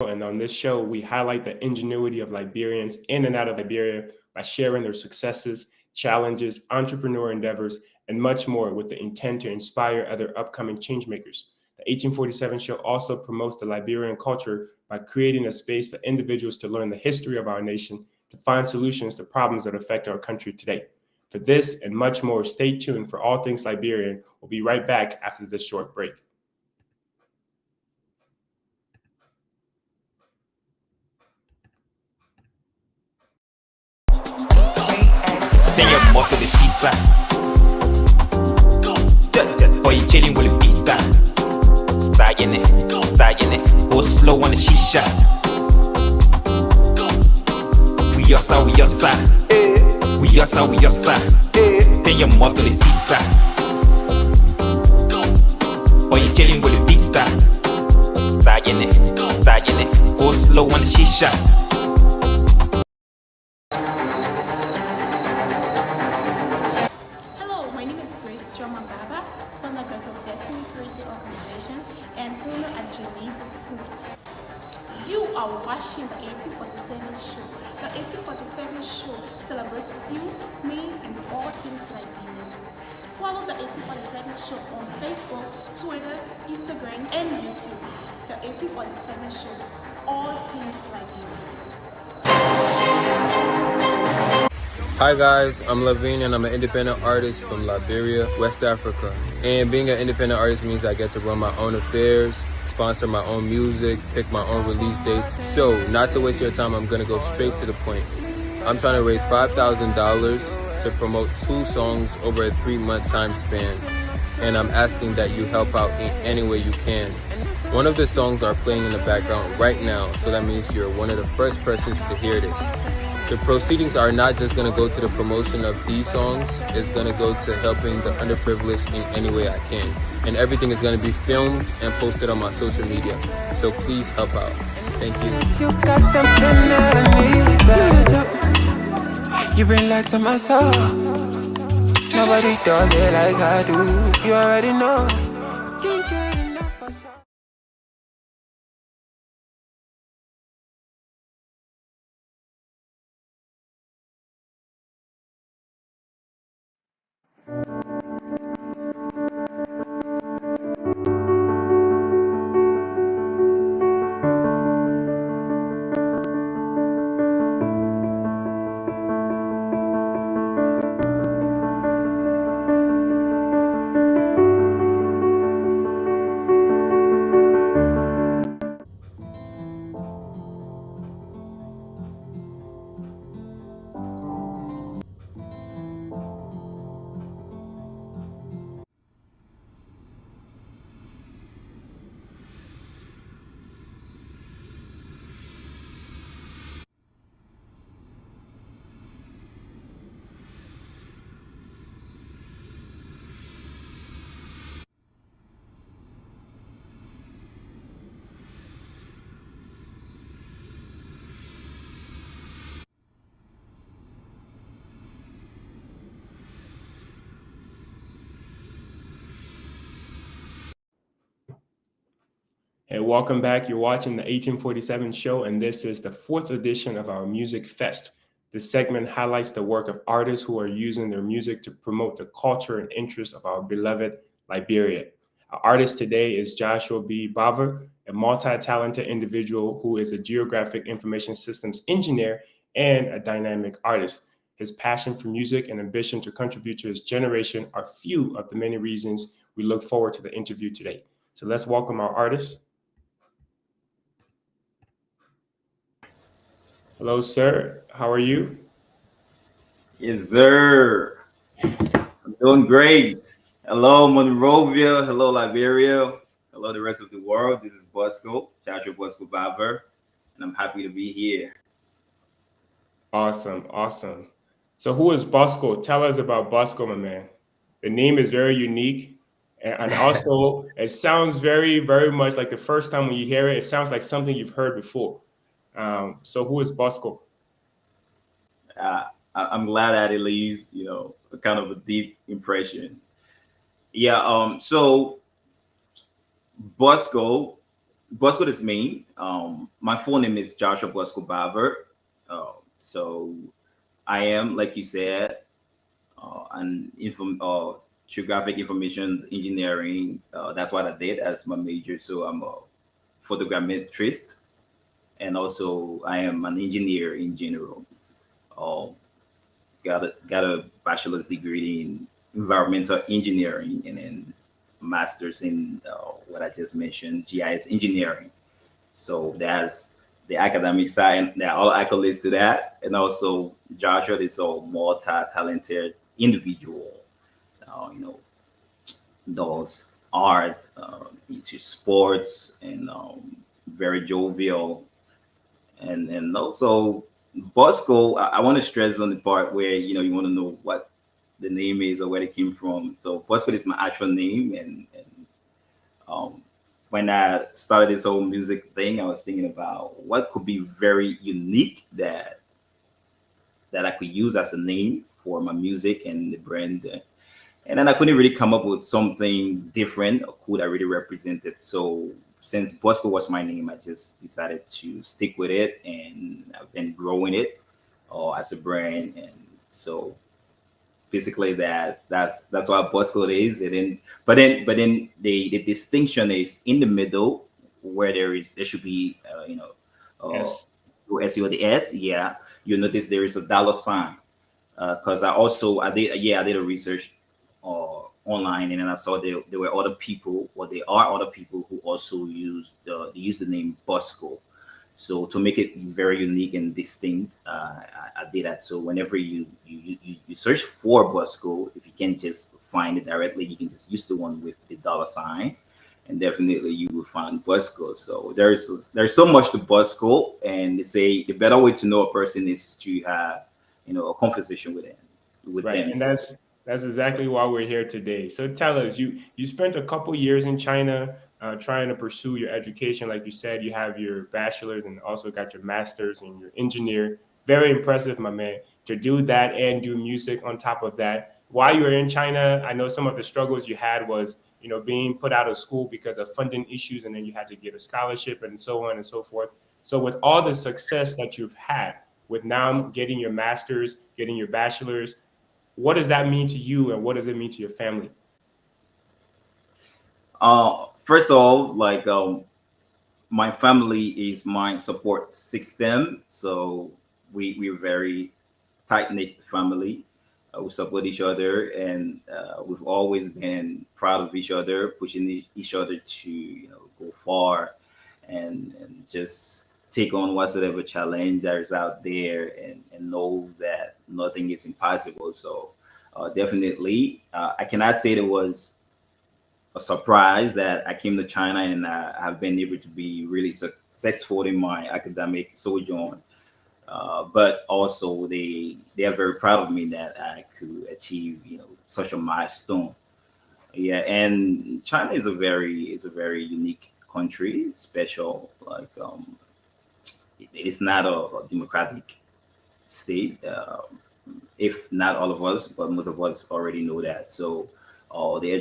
And on this show, we highlight the ingenuity of Liberians in and out of Liberia by sharing their successes, challenges, entrepreneur endeavors, and much more with the intent to inspire other upcoming changemakers. The 1847 show also promotes the Liberian culture by creating a space for individuals to learn the history of our nation, to find solutions to problems that affect our country today. For this and much more, stay tuned for all things Liberian. We'll be right back after this short break. Then you're more to the seaside. Boy, you chilling with a beat style. Styling it. Go slow on the shisha. We your side. We your side. Then you're more to the seaside. Boy, you chilling with a beat style. Styling it. Go slow on the shisha. You are watching the 1847 show. The 1847 show celebrates you, me, and all things Liberian. Follow the 1847 show on Facebook, Twitter, Instagram, and YouTube. The 1847 show, all things Liberian. Hi guys, I'm Levine and I'm an independent artist from Liberia, West Africa. And being an independent artist means I get to run my own affairs, sponsor my own music, pick my own release dates. So, not to waste your time, I'm gonna go straight to the point. I'm trying to raise $5,000 to promote 2 songs over a 3-month time span. And I'm asking that you help out in any way you can. One of the songs are playing in the background right now, so that means you're one of the first persons to hear this. The proceedings are not just going to go to the promotion of these songs, it's going to go to helping the underprivileged in any way I can. And everything is going to be filmed and posted on my social media. So please help out. Thank you. You got something that I need. You bring light to my soul. Nobody does it like I do. You already know. Can't get enough of that. Hey, welcome back. You're watching the 1847 show, and this is the 4th edition of our Music Fest. This segment highlights the work of artists who are using their music to promote the culture and interests of our beloved Liberia. Our artist today is Joshua B. Baver, a multi-talented individual who is a geographic information systems engineer and a dynamic artist. His passion for music and ambition to contribute to his generation are few of the many reasons we look forward to the interview today. So let's welcome our artist. Hello, sir. How are you? Yes, sir. I'm doing great. Hello, Monrovia. Hello, Liberia. Hello, the rest of the world. This is Bosco, Joshua Bosco Baver, and I'm happy to be here. Awesome. So who is Bosco? Tell us about Bosco, my man. The name is very unique. And also, it sounds very, very much like the first time when you hear it, it sounds like something you've heard before. So who is Bosco? I'm glad that it leaves, a kind of a deep impression. Yeah. So Bosco Bosco is me. My full name is Joshua Bosco Baver. So I am, like you said, an geographic information engineering. That's what I did as my major. So I'm a photogrammetrist, and also I am an engineer in general. Uh, got a bachelor's degree in environmental engineering, and then master's in what I just mentioned, GIS engineering. So that's the academic side. There are all accolades to that, and also Joshua is a multi-talented individual. You know, does art, into sports, and very jovial, and also Bosco. I want to stress on the part where you want to know what the name is or where it came from. So Bosco is my actual name, and um, when I started this whole music thing, I was thinking about what could be very unique that I could use as a name for my music and the brand. And then I couldn't really come up with something different or cool that really represented. So since Bosco was my name, I just decided to stick with it, and I've been growing it as a brand. And so basically that's what Bosco is. And then but then the distinction is in the middle, where there should be uh Yes. SEO the S. Yeah, you notice there is a dollar sign, because I did a research online, and then I saw there were other people, or there are other people who also use the name Bosco. So to make it very unique and distinct, I did that. So whenever you search for Bosco, if you can't just find it directly, you can just use the one with the dollar sign, and definitely you will find Bosco. So there's so much to Bosco, and they say the better way to know a person is to have a conversation with Right, them. and So that's so exactly why we're here today. So tell us, you spent a couple years in China trying to pursue your education. Like you said, you have your bachelor's and also got your master's and your engineer. Very impressive, my man, to do that and do music on top of that. While you were in China, I know some of the struggles you had was, being put out of school because of funding issues, and then you had to get a scholarship and so on and so forth. So with all the success that you've had, with now getting your master's, getting your bachelor's, what does that mean to you, and what does it mean to your family? first of all, like my family is my support system. So we're very tight knit family. We support each other, and we've always been proud of each other, pushing each other to go far, and just take on whatsoever challenge that is out there, and know that nothing is impossible. So definitely, I cannot say there was a surprise that I came to China, and have been able to be really successful in my academic sojourn. But also they are very proud of me that I could achieve such a milestone. Yeah, and China is a very unique country, special. Like it is not a democratic state. If not all of us, but most of us already know that. So, the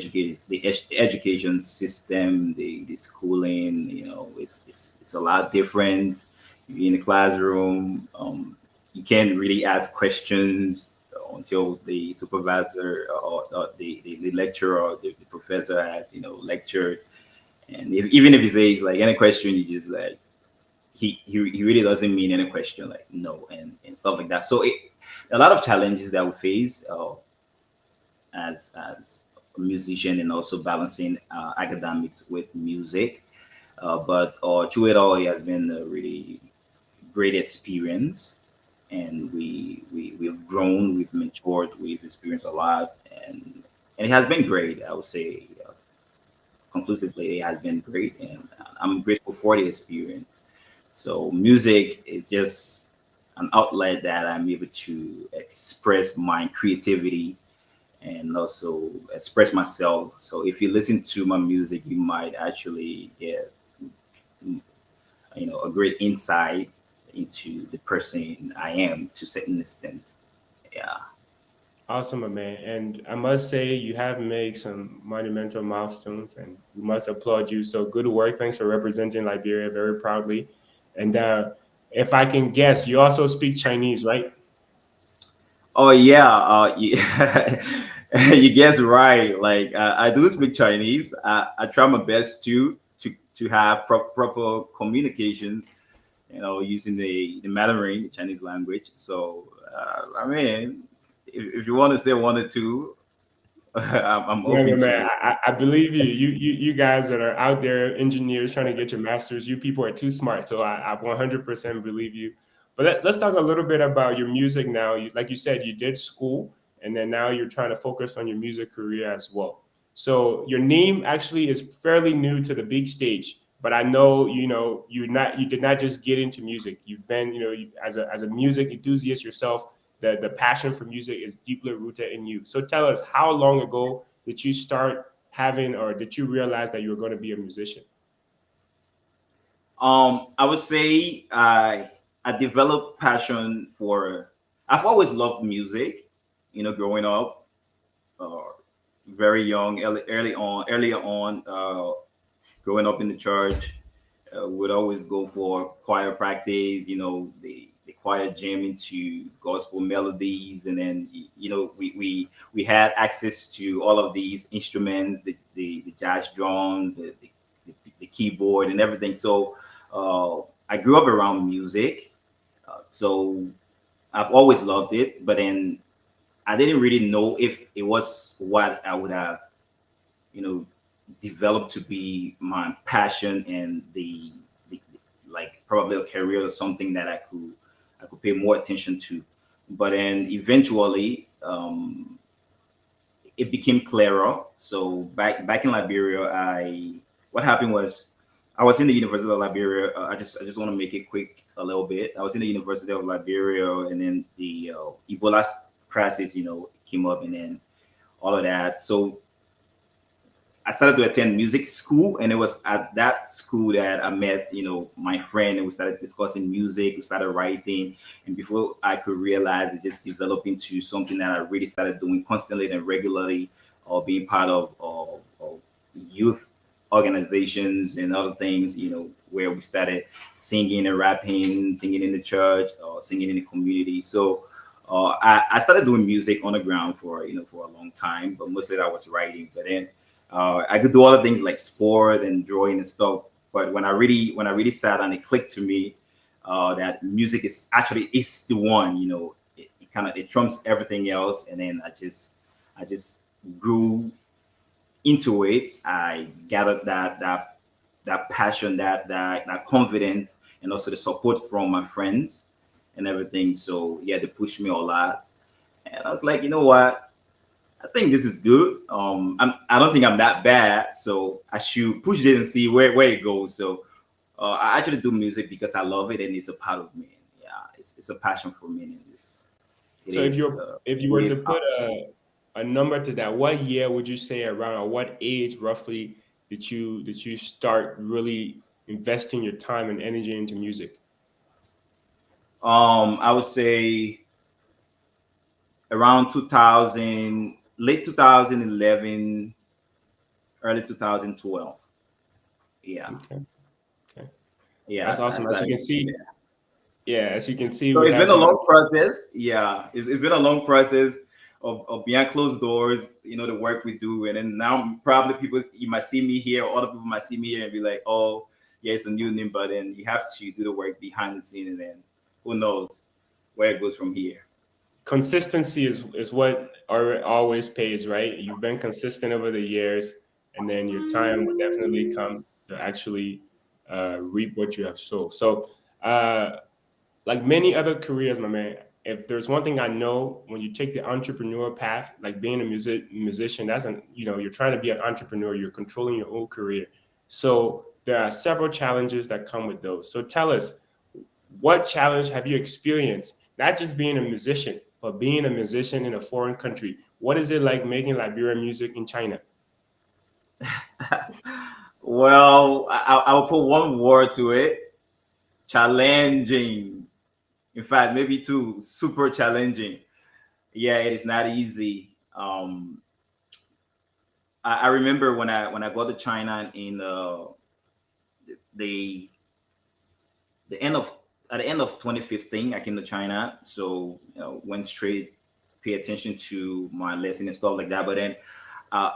education system, the schooling, it's a lot different. You're in the classroom, you can't really ask questions until the supervisor, or the lecturer, or the professor has lectured. And even if he says like any question, you just like he really doesn't mean any question, like no, and stuff like that. So a lot of challenges that we face as a musician, and also balancing academics with music. But through it all, it has been a really great experience, and we've grown, we've matured, we've experienced a lot, and it has been great. I would say conclusively, it has been great, and I'm grateful for the experience. So music is just an outlet that I'm able to express my creativity, and also express myself. So if you listen to my music, you might actually get a great insight into the person I am to a certain extent. Yeah. Awesome, my man. And I must say, you have made some monumental milestones, and we must applaud you. So good work. Thanks for representing Liberia very proudly. And if I can guess, you also speak Chinese, right? Oh yeah, you, you guess right. Like I do speak Chinese. I try my best to have proper communications. You know, using the Mandarin, the Chinese language. So I mean, if you want to say one or two, I'm Yeah, open man, to it. I believe you. You guys that are out there, engineers trying to get your masters, you people are too smart. So I 100% believe you. But let's talk a little bit about your music now. Like you said, you did school, and then now you're trying to focus on your music career as well. So your name actually is fairly new to the big stage. But I know, you did not just get into music. You've been, as a music enthusiast yourself, the passion for music is deeply rooted in you. So tell us, how long ago did you start having, or did you realize that you were going to be a musician? I would say I developed passion for. I've always loved music. You know, growing up, uh, very young, earlier on, growing up in the church, would always go for choir practice. You know, the choir jam into gospel melodies, and then we had access to all of these instruments, the jazz drum, the keyboard, and everything. So I grew up around music, so I've always loved it. But then I didn't really know if it was what I would have, you know, developed to be my passion and the like probably a career or something that I could pay more attention to. But then eventually, it became clearer. So back in Liberia, I what happened was I was in the University of Liberia. I just want to make it quick a little bit. I was in the University of Liberia, and then the Ebola crisis, came up, and then all of that. So I started to attend music school, and it was at that school that I met, my friend, and we started discussing music. We started writing, and before I could realize, it just developed into something that I really started doing constantly and regularly, or being part of youth organizations and other things, where we started singing and rapping, singing in the church, or singing in the community. So I started doing music on the ground for a long time, but mostly I was writing. But then I could do other things like sport and drawing and stuff. But when I really sat and it clicked to me that music is the one. It trumps everything else. And then I just grew into it. I gathered that passion, that confidence, and also the support from my friends and everything. So yeah, they pushed me a lot, and I was like, you know what? I think this is good. I don't think I'm that bad, so I should push it and see where it goes. So I actually do music because I love it and it's a part of me. Yeah, it's a passion for me, and it So if is you're if you were way to put a number to that, what year would you say around, or what age roughly did you start really investing your time and energy into music? I would say around 2000, late 2011, early 2012. Yeah, Okay, okay, yeah, that's I awesome. As you started. can see, yeah, as you can see, So we it's have been a some. long process. Yeah, it's been a long process of behind closed doors. The work we do, and then now probably people you might see me here, or other people might see me here and be like, "Oh, yeah, it's a new name," but then you have to do the work behind the scene, and then who knows where it goes from here. Consistency is what always pays, right? You've been consistent over the years, and then your time will definitely come to actually reap what you have sown. So, like many other careers, my man, if there's one thing I know, when you take the entrepreneur path, like being a musician, you're trying to be an entrepreneur, you're controlling your own career. So there are several challenges that come with those. So tell us, what challenge have you experienced? Not just being a musician, but being a musician in a foreign country. What is it like making Liberian music in China? Well, I'll put one word to it: challenging. In fact, maybe two: super challenging. Yeah, it is not easy. I remember when I got to China in the the end of at the end of 2015. I came to China, so went straight, pay attention to my lesson and stuff like that. But then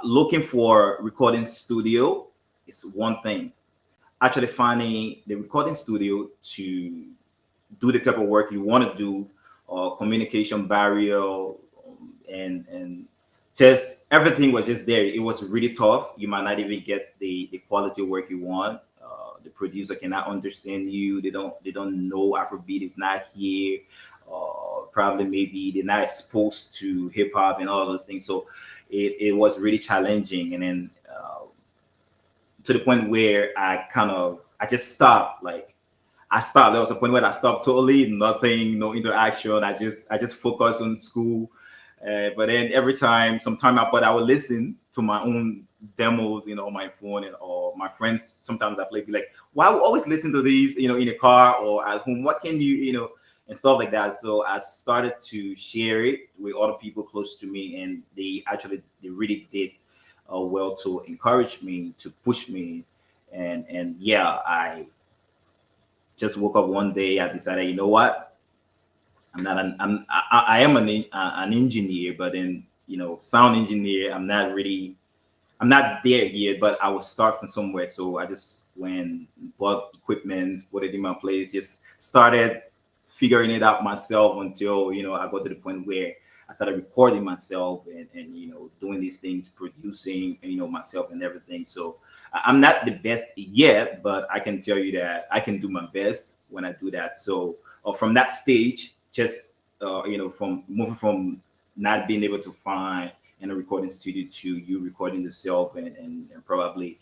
looking for recording studio is one thing. Actually finding the recording studio to do the type of work you want to do, communication barrier, and just everything was just there. It was really tough. You might not even get the quality work you want. The producer cannot understand you. They don't know Afrobeat is not here. Probably maybe they're not exposed to hip hop and all those things. So it was really challenging. And then to the point where I just stopped. Like I stopped. There was a point where I stopped totally, nothing, no interaction. I just focused on school. But then every time, sometime but I would listen to my own demos, on my phone, and or my friends. Sometimes I play, be like, why would always listen to these, in a car or at home? What can and stuff like that. So I started to share it with other people close to me, and they really did well to encourage me, to push me, and yeah, I just woke up one day. I decided, you know what? I'm not an I am an engineer, but then sound engineer. I'm not there yet, but I will start from somewhere. So I just went, bought equipment, put it in my place, just started figuring it out myself until I got to the point where I started recording myself and doing these things, producing myself and everything. So I'm not the best yet, but I can tell you that I can do my best when I do that. So from that stage, just from moving from not being able to find in a recording studio to you recording yourself and probably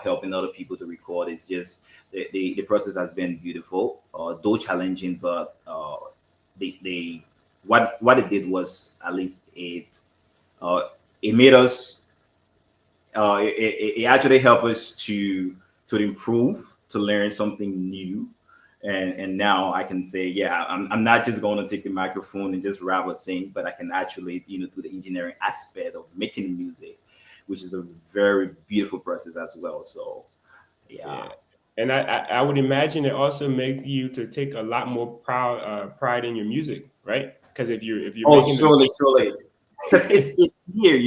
helping other people to record. It's just the process has been beautiful, though challenging, but they what it did was, at least uh, it made us it actually helped us to improve, to learn something new. And now I can say, yeah, I'm not just going to take the microphone and just rap or sing, but I can actually do the engineering aspect of making music, which is a very beautiful process as well. So yeah. Yeah. And I would imagine it also makes you to take a lot more pride in your music, right? Because if you're Oh, making the surely, surely. Because it's here,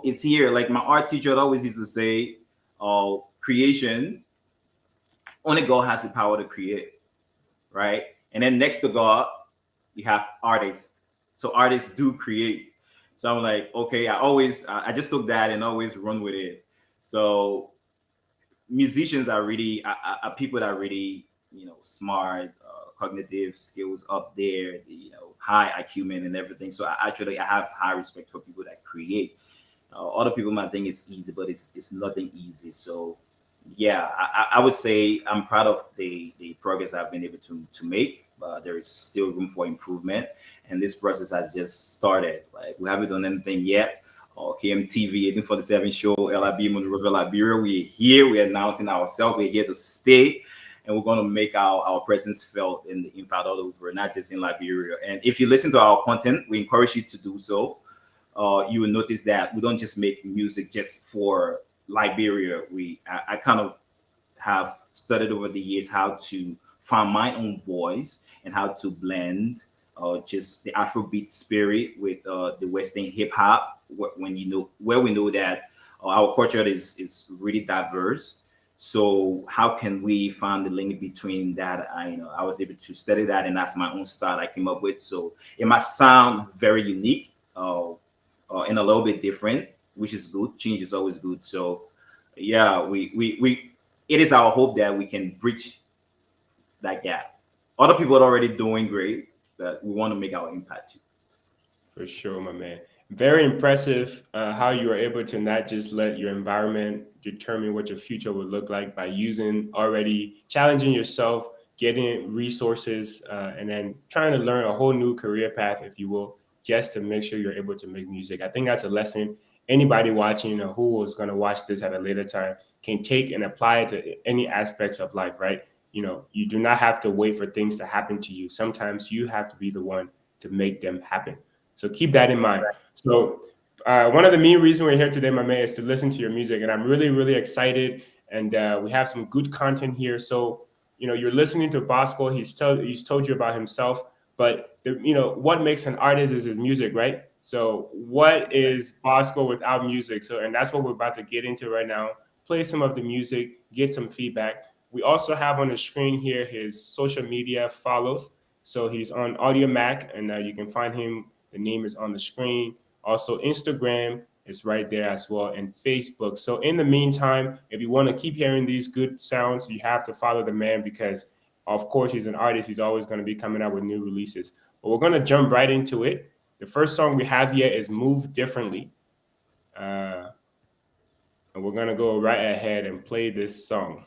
it's here. Like my art teacher always used to say, creation, only God has the power to create, right? And then next to God, you have artists. So artists do create. So I'm like, okay, I just took that and always run with it. So musicians are really are people that are really smart, cognitive skills up there, high IQ men and everything. So I have high respect for people that create. Other people might think it's easy, but it's nothing easy. So yeah, I would say I'm proud of the progress I've been able to make, but there is still room for improvement. And this process has just started. Like we haven't done anything yet. KMTV 1847 show, LIB Monrovia, Liberia. We're here. We're announcing ourselves. We're here to stay, and we're going to make our presence felt in the impact all over, not just in Liberia. And if you listen to our content, we encourage you to do so. You will notice that we don't just make music just for Liberia. I kind of have studied over the years how to find my own voice and how to blend just the Afrobeat spirit with the Western hip hop. When where we know that our culture is really diverse. So how can we find the link between that? I was able to study that, and that's my own style I came up with. So it might sound very unique and a little bit different, which is good. Change is always good. So yeah, we it is our hope that we can bridge that gap. Other people are already doing great, but we want to make our impact too. For sure, my man. Very impressive how you are able to not just let your environment determine what your future would look like by using already challenging yourself, getting resources, and then trying to learn a whole new career path, if you will, just to make sure you're able to make music. I think that's a lesson anybody watching or who is going to watch this at a later time can take and apply it to any aspects of life, right? You do not have to wait for things to happen to you. Sometimes you have to be the one to make them happen. So keep that in mind. So one of the main reasons we're here today, my man, is to listen to your music, and I'm really, really excited. And we have some good content here. So you're listening to Bosco. He's told you about himself, but what makes an artist is his music, right? So what is Bosco without music? So and that's what we're about to get into right now. Play some of the music, get some feedback. We also have on the screen here his social media follows. So he's on Audio Mac, and you can find him. The name is on the screen. Also, Instagram is right there as well, and Facebook. So, in the meantime, if you want to keep hearing these good sounds, you have to follow the man because, of course, he's an artist. He's always going to be coming out with new releases. But we're going to jump right into it. The first song we have here is Move Differently. And we're going to go right ahead and play this song.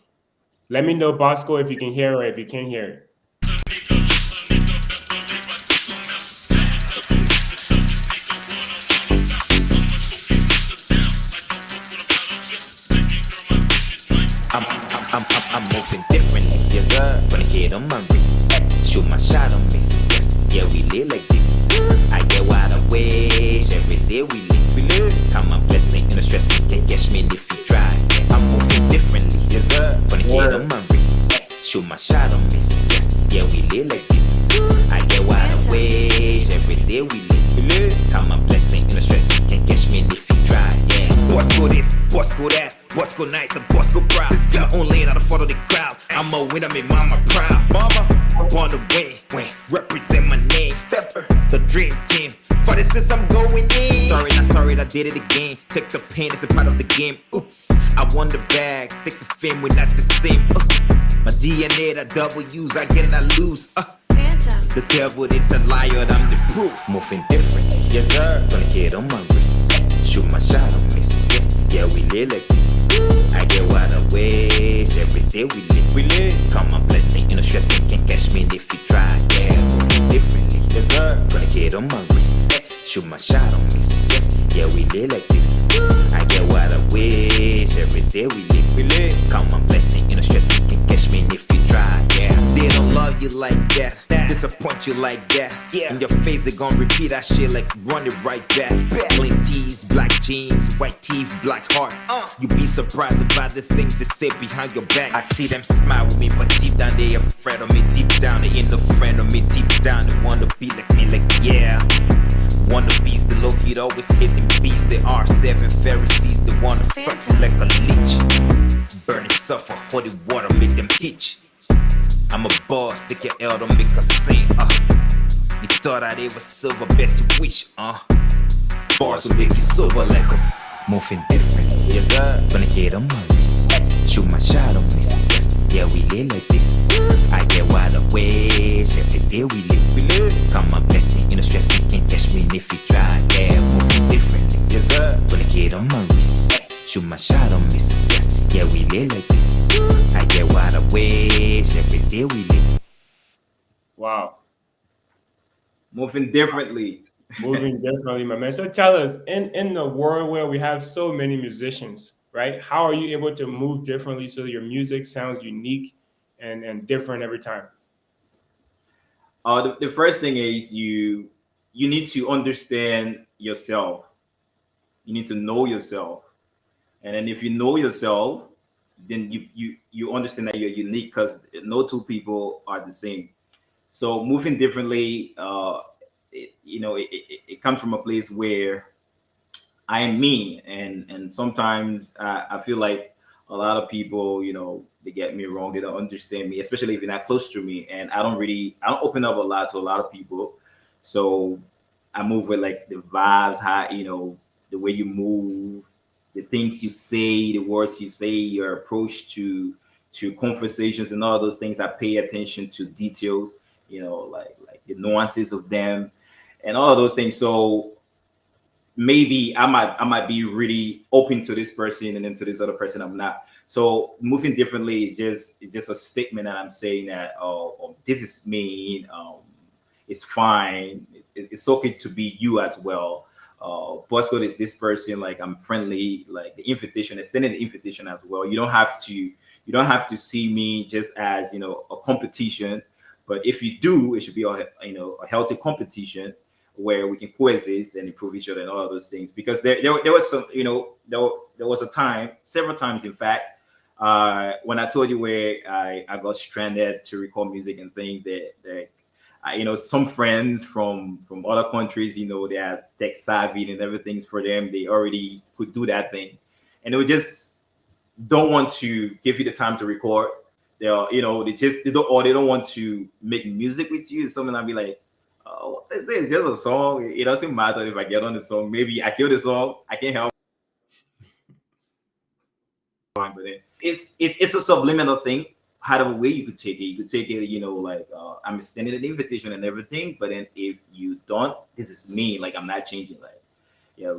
Let me know, Bosco, if you can hear or if you can't hear it. I'm moving differently. Gonna get on my wrist, shoot my shot on miss. Yeah, we live like this. I get wide awake every day we live. Count my blessing and the stressing can catch me if you try. I'm moving differently. Gonna get on my wrist, shoot my shot on miss. Yeah, we live like this. I get wide awake every day we live. Count my blessing and the stressing can catch me if you try. Yeah. Bosco this, Bosco that, Bosco nice and Bosco proud. Get my own lane, I don't follow the crowd. I'm a winner, make mama proud. Mama, born away, represent my name. Stepper, the dream team. For this since I'm going in. Sorry, not sorry, I did it again. Take the pain, it's a part of the game. Oops, I won the bag. Take the fame, we're not the same. My DNA, the W's, I cannot lose. The devil is a liar, I'm the proof. Moving different, gonna get on my wrist, shoot my shot on miss. Yeah, we live like this. I get wide awake every day we live. Count my blessing, and the stressing can catch me if you try. Yeah, moving differently. Gonna get on my wrist, shoot my shot on miss. Yeah, we live like this. I get wide awake every day we live. Count my blessing, and the stressing can catch me if you try. Yeah, they don't love you like that. Disappoint you like that. In your face, they gon' repeat that shit like run it right back. Plain tees, black jeans, white teeth, black heart. You be surprised about the things they say behind your back. I see them smile with me, but deep down they afraid of me. Deep down they ain't no friend of me. Deep down they wanna be like me, like yeah. Wannabes, the low heat always hitting beats. There are 7 Pharisees, they wanna suck you like a leech. Burning sulfur, holy water, make them itch. I'm a boss, stick your L, don't make us sing, You thought I'd ever silver, bet you wish, Bars will make you sober like a moving different. Gonna get on my wrist, shoot my shot on miss. Yeah, we live like this. I get wide awake every day we live. Count my blessing, and the stressing can catch me if you try. Yeah, moving differently. Gonna get on my wrist, shoot my shot on miss. Yeah, we live like this. I get wide awake every day we live. Wow. Moving differently. Moving differently, my man. So tell us, in the world where we have so many musicians, right? How are you able to move differently so your music sounds unique and different every time? The first thing is you need to understand yourself. You need to know yourself. And then if you know yourself, then you understand that you're unique because no two people are the same. So moving differently, it comes from a place where I am me, and sometimes I feel like a lot of people, they get me wrong. They don't understand me, especially if you're not close to me. And I don't open up a lot to a lot of people. So I move with like the vibes, how the way you move, the things you say, the words you say, your approach to conversations and all those things. I pay attention to details, like the nuances of them and all of those things. So maybe I might be really open to this person and then to this other person I'm not. So moving differently is just a statement that I'm saying that this is me. It's fine. It's okay to be you as well. Bosco is this person, like I'm friendly, like the invitation, extending the invitation as well. You don't have to see me just as a competition, but if you do, it should be a healthy competition where we can coexist and improve each other and all of those things. Because there was some, there was a time, several times in fact, when I told you where I got stranded to record music and things that some friends from other countries, they are tech savvy and everything's for them. They already could do that thing, and they would just don't want to give you the time to record. They don't want to make music with you. Something I'll be like, oh, let's say it's just a song. It doesn't matter if I get on the song. Maybe I kill the song. I can't help. But then it's a subliminal thing. However way you could take it, like I'm extending an invitation and everything. But then if you don't, this is me. Like I'm not changing. Like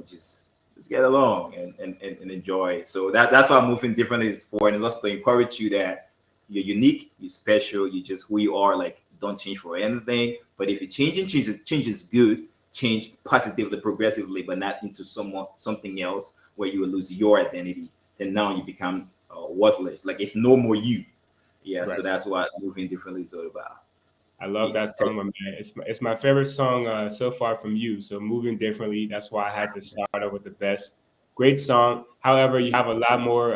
just let's get along and enjoy. So that's why moving differently is for, and it's also to encourage you that you're unique, you're special, you're just who you are. Like don't change for anything. But if you change is good. Change positively, progressively, but not into something else where you will lose your identity. And now you become worthless. Like it's no more you. Yeah. Right. So that's what moving differently is all about. I love that song, my man. It's my favorite song so far from you. So moving differently. That's why I had to start out with the best. Great song. However, you have a lot more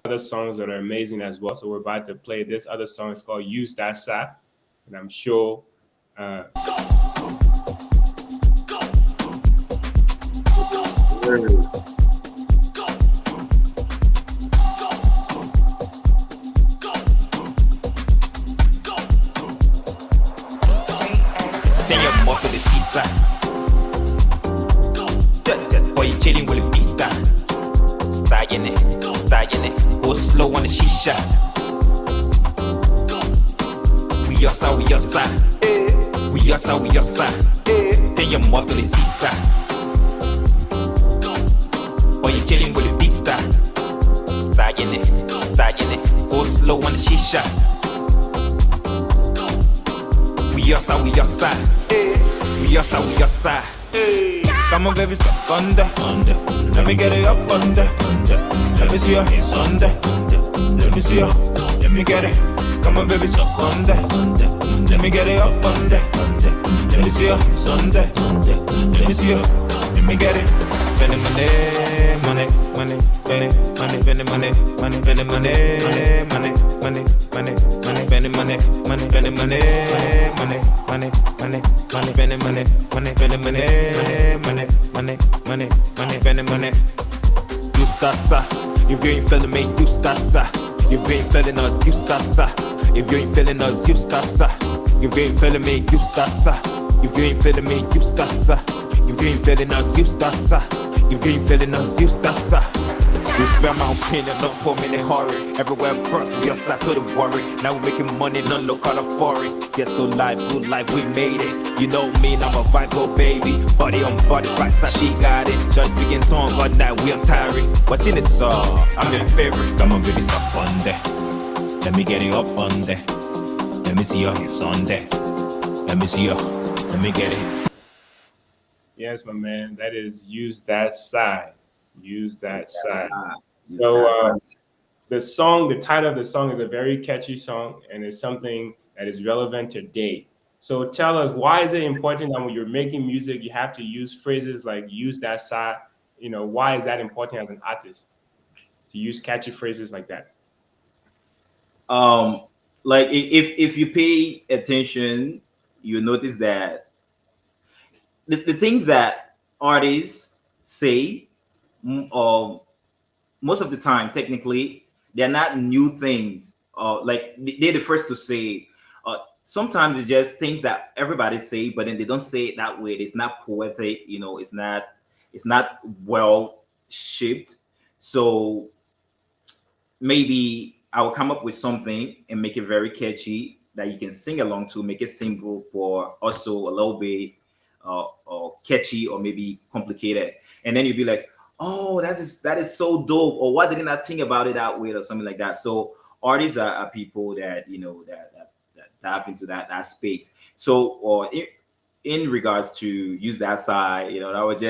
other songs that are amazing as well. So we're about to play this other song. It's called Use That Side. And I'm sure Then you're more to the seaside. Or you chilling with a beat star. Stying it. Go slow on the shisha. We your side. We your side. Then you're more to the seaside. Or you chilling with a beat star. Stying it. Go slow on the shisha. We your side. We your side. Come on, baby, stop under. Let me get it up under. Let me see your hands under. Let me see your. Let me get it. Come on, baby, stop under. Let me get it up under. Let me see your hands under. Let me see your. Let me get it. Spending money, spending money, spending money, spending money, spending money, spending money. You start, if you ain't feeling me, you start, if you ain't feeling us, you start, if you ain't feeling us, you start, if you ain't feeling me, you start, if you ain't feeling me, you start, if you ain't feeling us, you start, if you ain't feeling us, you start. We spend my opinion, don't put me in a hurry. Everywhere across, we are sad, so don't worry. Now we're making money, non local or foreign. Yes, good life, we made it. You know me, I'm a vital baby. Body on body, price, she got it. Just begin tongue, but now we are tiring. But in the song, I'm your favorite. Come on, baby, stop on there. Let me get it up on there. Let me see your hands on there. Let me see your, let me get it. Yes, my man. That is Use That Side. Use That Side. So the title of the song is a very catchy song, and it's something that is relevant today. So tell us, why is it important that when you're making music, you have to use phrases like "use that side"? Why is that important as an artist to use catchy phrases like that? Like if you pay attention, you notice that the things that artists say, most of the time, technically, they're not new things. Like they're the first to say. Sometimes it's just things that everybody say, but then they don't say it that way. It's not poetic. It's not well shaped. So maybe I will come up with something and make it very catchy that you can sing along to, make it simple for also a little bit or catchy or maybe complicated. And then you'd be like, oh, that is so dope, or why didn't I think about it that way, or something like that. So artists are people that that dive into that space. So or in regards to Use That Side, I would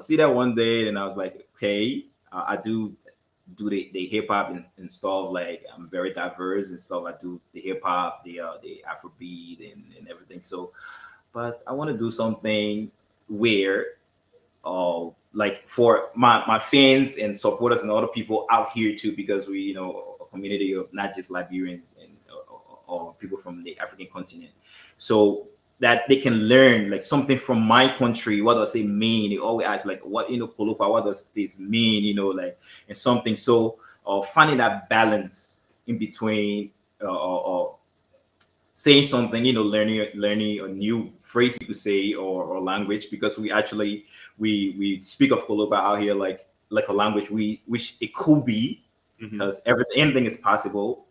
see that one day and I was like, okay, I do the hip hop and stuff. Like I'm very diverse and stuff. I do the hip hop, the Afrobeat and everything. So but I want to do something where like for my fans and supporters and other people out here too, because we, a community of not just Liberians and or people from the African continent, so that they can learn like something from my country. What does it mean? They always ask like, what, Kolopa, what does this mean? Like, and something. So finding that balance in between saying something, learning a new phrase you could say, or language, because we actually we speak of Koloba out here like a language we wish it could be, Hmm. because anything is possible.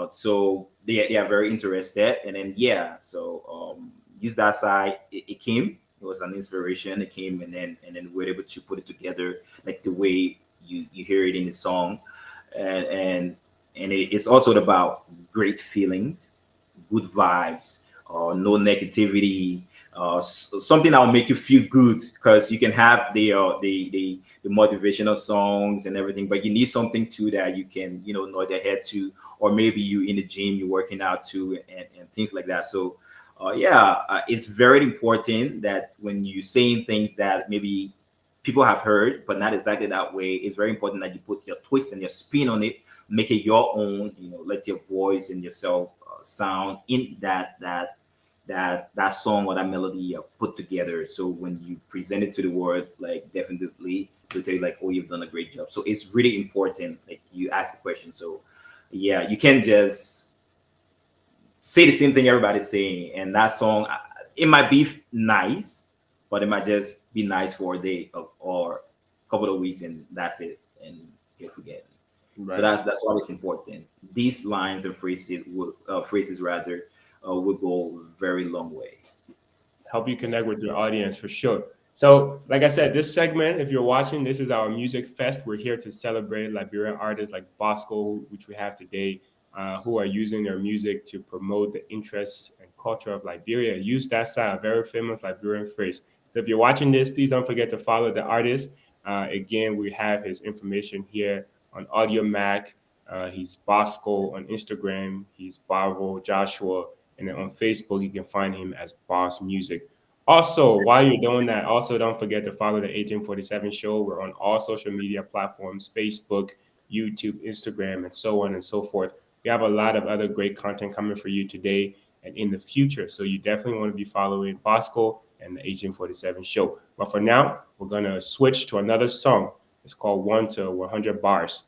So they are very interested, and then yeah, so use that side. It came. It was an inspiration. It came, and then we are able to put it together like the way you hear it in the song, and it's also about great feelings, good vibes, no negativity, something that will make you feel good, because you can have the motivational songs and everything, but you need something too that you can nod your head to, or maybe you in the gym, you're working out too, and things like that. So yeah, it's very important that when you're saying things that maybe people have heard but not exactly that way, it's very important that you put your twist and your spin on it, make it your own. Let your voice and yourself sound in that song or that melody put together. So when you present it to the world, like definitely they'll tell you like, oh, you've done a great job. So it's really important. Like you ask the question. So yeah, you can't just say the same thing everybody's saying. And that song, it might be nice, but it might just be nice for a day or a couple of weeks, and that's it. And you forget. So Right. that's why it's important. These lines and phrases rather, will go very long way. Help you connect with your audience for sure. So, like I said, this segment, if you're watching, this is our music fest. We're here to celebrate Liberian artists like Bosco, which we have today, who are using their music to promote the interests and culture of Liberia. Use that side, a very famous Liberian phrase. So, if you're watching this, please don't forget to follow the artist. Again, we have his information here on Audio Mac. He's Bosco on Instagram. He's Bravo Joshua, and then on Facebook, you can find him as Boss Music. Also, while you're doing that, also don't forget to follow the 1847 show. We're on all social media platforms: Facebook, YouTube, Instagram, and so on and so forth. We have a lot of other great content coming for you today and in the future. So you definitely want to be following Bosco and the 1847 show. But for now, we're going to switch to another song. It's called 1 to 100 Bars.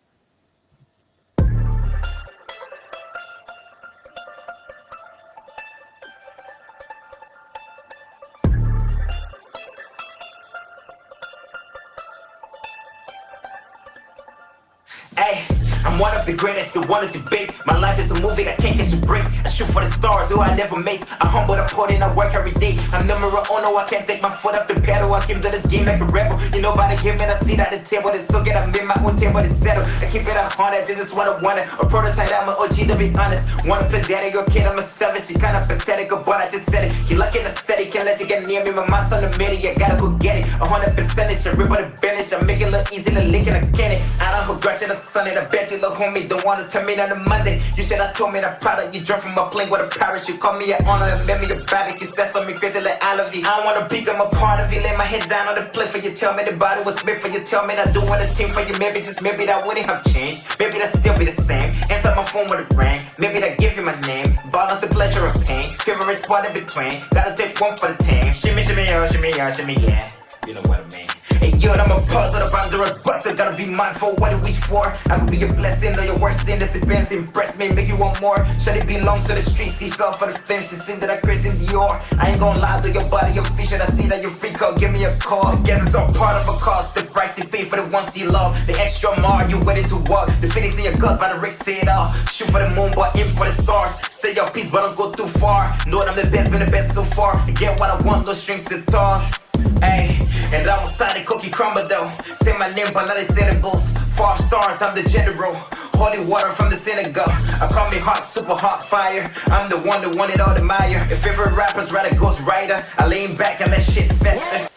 Hey, I'm one of the greatest, the one to debate. My life is a movie that can't catch a break. I shoot for the stars, who I never mace. I humble the put in, I work every day. I'm number one, no, I can't take my foot off the pedal. I came to this game like a rebel. You know, by the game, and I see that the table is so good. I made my own table to settle. I keep it 100, this is what I wanted. A prototype, I'm an OG, to be honest. Wanna play daddy, your kid, I'm a savage. She kinda pathetic, but I just said it. He lucky in the city, can't let you get near me. My mind's on the media, gotta go get it. 100%, it's a rip on the bench. I make it look easy, the lick and I can it. I don't regret it, the Sunday, the bet you little homies don't wanna tell me on a Monday. You said I told me that product you drunk from a plane with a parachute. Call me an honor and made me the barbecue. Said something crazy like I love you. I don't wanna be, I'm a part of you. Lay my head down on the plate for you. Tell me the body was made for you. Tell me I do want a team for you. Maybe just maybe that wouldn't have changed. Maybe that still be the same. Answer my phone with a ring. Maybe that give you my name. Balance the pleasure of pain. Favorite spot in between. Gotta take one for the team. Shimmy, shimmy, yeah, shimmy, yeah, shimmy, yeah. You know what I mean. Hey, yo, I'm a puzzle, the boundaries, but I gotta be mindful what you wish for. I could be a blessing or your worst thing. That depends, impress me, make you want more. Should it belong to the streets? See, all for the fame. She seen that I crazy in Dior. I ain't gonna lie to your body, your fish. I see that you freak out, give me a call. Guess it's all part of a cost. The price you pay for the ones you love. The extra more, you ready to walk. The finish in your gut, by the Rick say it all. Shoot for the moon, but aim for the stars. Say your piece, but don't go too far. Know that I'm the best, been the best so far. To get what I want, no strings to toss. Ayy, and I'm outside the cookie crumble though. Say my name, but not the syllables. 5 stars, I'm the general. Holy water from the synagogue. I call me hot, super hot fire. I'm the one that wanted all the Maya. If favorite rappers write a ghost writer, I lean back and let shit fester.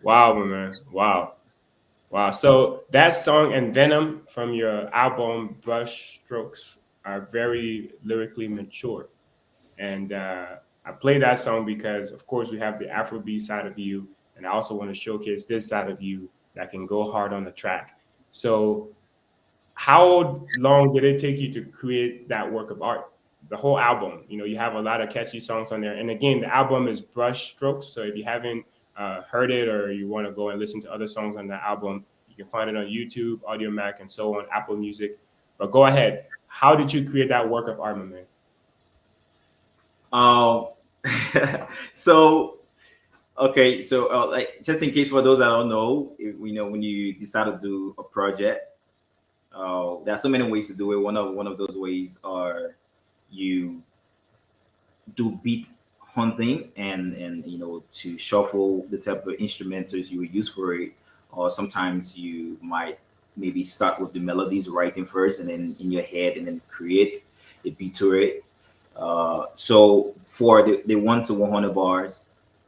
Wow, my man. Wow. Wow. So that song and Venom from your album Brush Strokes are very lyrically mature. And I play that song because, of course, we have the Afrobeat side of you, and I also want to showcase this side of you that can go hard on the track. So, how long did it take you to create that work of art? The whole album, you have a lot of catchy songs on there. And again, the album is brush strokes. So if you haven't heard it or you want to go and listen to other songs on the album, you can find it on YouTube, Audio Mac, and so on, Apple Music. But go ahead. How did you create that work of art, my man? Um, so okay, so like just in case for those that don't know, when you decide to do a project, there are so many ways to do it. One of those ways are you do beat hunting and to shuffle the type of instrumentals you would use for it, or sometimes you might maybe start with the melodies writing first and then in your head and then create a beat to it. So for the 1 to 100 bars,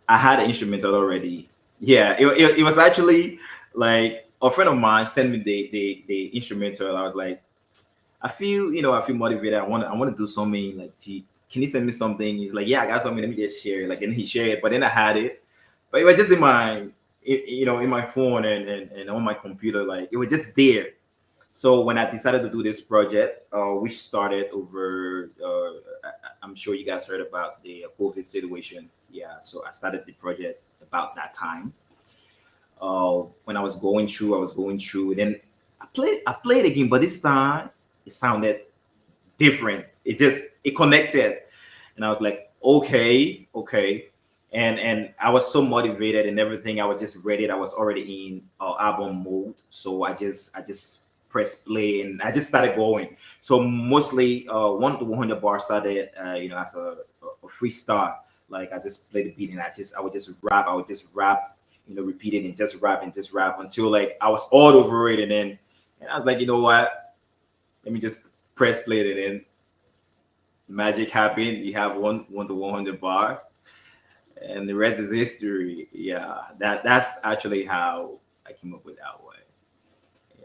I had an instrumental already. Yeah, it was actually like a friend of mine sent me the instrumental. I was like, I feel motivated. I want to do something. Like, can you send me something? He's like, yeah, I got something. Let me just share it. Like, and he shared it. But then I had it, but it was just in my in my phone and on my computer. Like, it was just there. So when I decided to do this project, which started over, I'm sure you guys heard about the COVID situation. Yeah, so I started the project about that time. When I was going through. Then I played again, but this time it sounded different. It connected, and I was like, okay, and I was so motivated and everything. I was just ready. I was already in album mode, so I just press play and I just started going. So mostly 1 to 100 bars started as a freestyle. Like, I just played the beat and I would just rap, repeat it and just rap until like I was all over it. And I was like, you know what, let me just press play it, and then magic happened. You have 1 to 100 bars, and the rest is history. Yeah, that's actually how I came up with that way.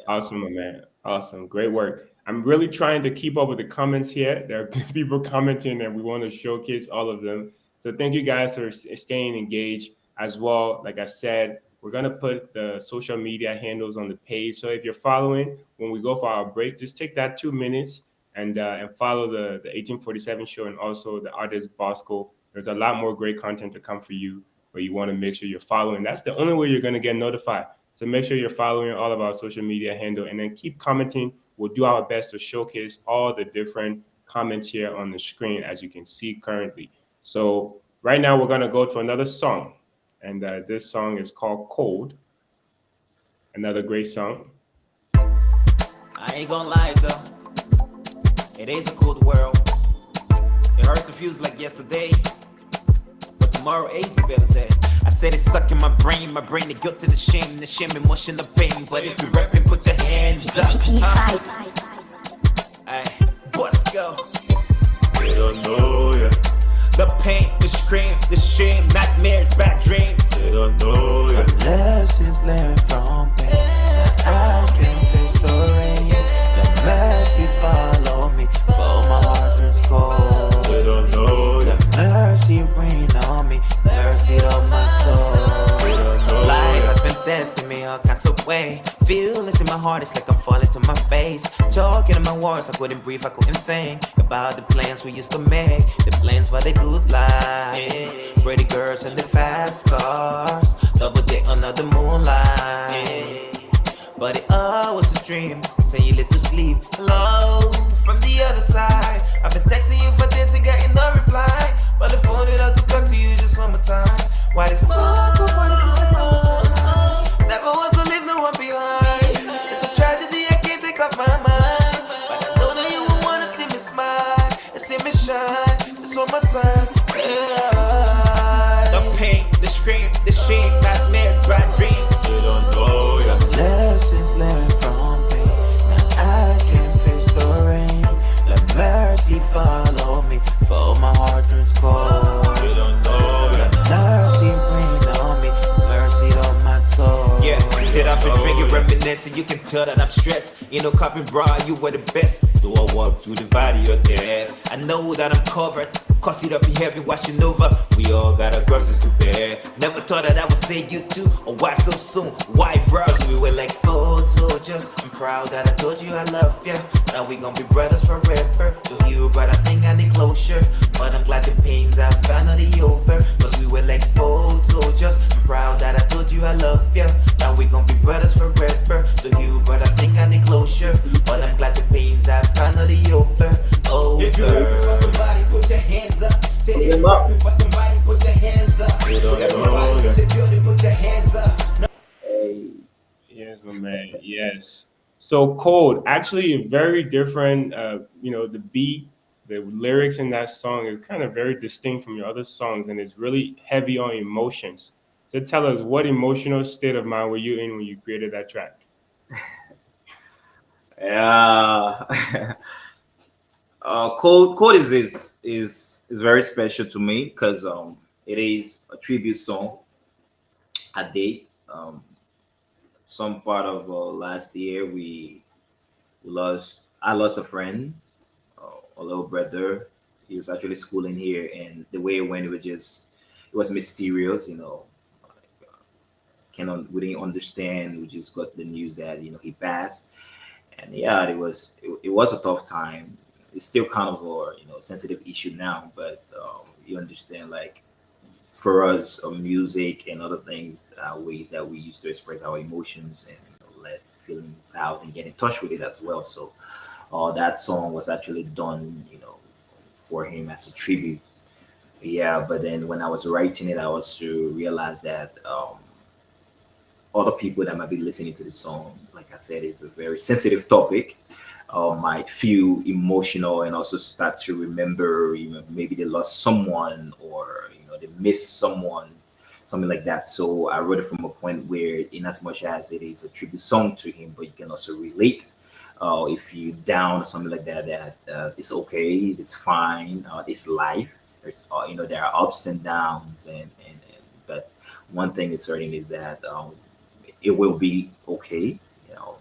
Awesome, my man. Awesome. Great work. I'm really trying to keep up with the comments here. There are people commenting and we want to showcase all of them. So thank you guys for staying engaged as well. Like I said, we're going to put the social media handles on the page. So if you're following, when we go for our break, just take that 2 minutes and follow the 1847 show and also the artist Bosco. There's a lot more great content to come for you, but you want to make sure you're following. That's the only way you're going to get notified. So make sure you're following all of our social media handle and then keep commenting. We'll do our best to showcase all the different comments here on the screen, as you can see currently. So right now we're going to go to another song. And this song is called Cold. Another great song. I ain't gonna lie though, it is a cold world. It hurts and feels like yesterday, but tomorrow is a better day. I said it's stuck in my brain the guilt to the shame, emotion, the pain. But if you're rapping, put your hands up. Hey, Bosco. They don't know ya. The pain, the scream, the shame, nightmares, bad dreams. They don't know ya. Lessons learned from pain. Now I can face the rain. The mercy follow me, for my heart turns cold. They don't know ya. Mercy rain on me, mercy of my soul. Life has been testing me all kinds of ways. Feelings in my heart, it's like I'm falling to my face. Talking in my words, I couldn't breathe, I couldn't think about the plans we used to make. The plans for the good life. Pretty girls and the fast cars. Double date under the moonlight. But it all was a dream. Say you lit to sleep. Hello, from the other side. I've been texting you for this and getting no reply. But the phone it I could talk to you just one more time. Why the sun go on if it's summertime? Never was to leave no one behind. It's a tragedy I can't take off my mind. But I know that you will wanna see me smile and see me shine just one more time. Yeah. The pain, the scream, the shame, nightmares, bad dreams. They don't know ya. Lessons learned from pain. Now I can face the rain. Let mercy follow me, for my heart turns cold. They don't know ya. Mercy rain on me, mercy on my soul. Yeah, said I've been drinking, reminiscing. You can tell that I'm stressed. You know, copy bra, you were the best. Do I walk through the valley of death? I know that I'm covered. Cause it up in heaven washing over. We all got our crosses to bear. Never thought that I would say you too. Or why so soon? Why bros? We were like foot soldiers. I'm proud that I told you I love ya. Now we gon' be brothers forever. To you, but I think I need closure. But I'm glad the pains are finally over. Cause we were like foot soldiers. I'm proud that I told you I love ya. Now we gon' be brothers forever. To you, but I think I need closure. But I'm glad the pains are finally over. If you're looking for somebody, put your hands up. Say if you're looking for somebody, put your hands up. Everybody in the building, put your hands up. Yes, my man. Yes. So cold, actually very different. The beat, the lyrics in that song is kind of very distinct from your other songs, and it's really heavy on emotions. So tell us, what emotional state of mind were you in when you created that track? Yeah. Code is very special to me because it is a tribute song. I did some part of last year we lost I lost a friend, a little brother. He was actually schooling here, and the way it went, it was mysterious. Cannot we didn't understand. We just got the news that he passed, and yeah, it was a tough time. It's still kind of a sensitive issue now, but you understand, like, for us, music and other things are ways that we used to express our emotions and let feelings out and get in touch with it as well. So that song was actually done for him as a tribute. Yeah, but then when I was writing it, I was to realize that other people that might be listening to the song, like I said, it's a very sensitive topic, might feel emotional and also start to remember, maybe they lost someone, or they missed someone, something like that. So I wrote it from a point where, in as much as it is a tribute song to him, but you can also relate. If you down or something like that, it's okay, it's fine, it's life. There's there are ups and downs, and but one thing is certain is that it will be okay.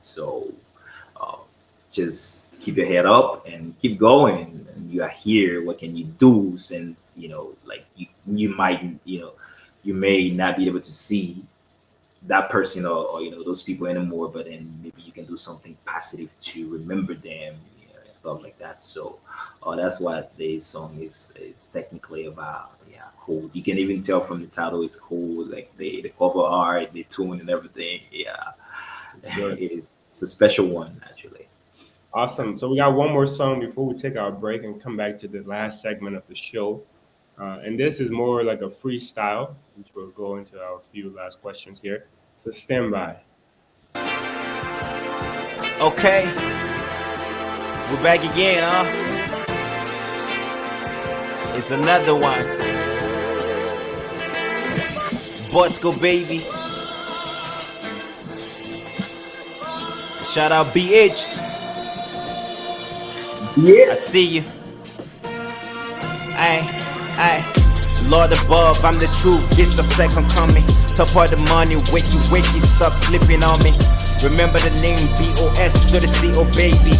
So uh, just keep your head up and keep going. And you are here. What can you do? Since like you might, you may not be able to see that person, or those people anymore, but then maybe you can do something positive to remember them, and stuff like that. So that's what the song is technically about. Yeah, cool. You can even tell from the title, it's cool, like the cover art, the tune, and everything. Yeah. Good. It's a special one, actually. Awesome. So we got one more song before we take our break and come back to the last segment of the show. And this is more like a freestyle, which will go into our few last questions here. So stand by. Okay, we're back again, huh? It's another one. Bosco, baby. Shout out BH. I see you. Aye. Lord above, I'm the truth. This the second coming. Top of the money, wakey, stop slipping on me. Remember the name BOS to the CO, baby.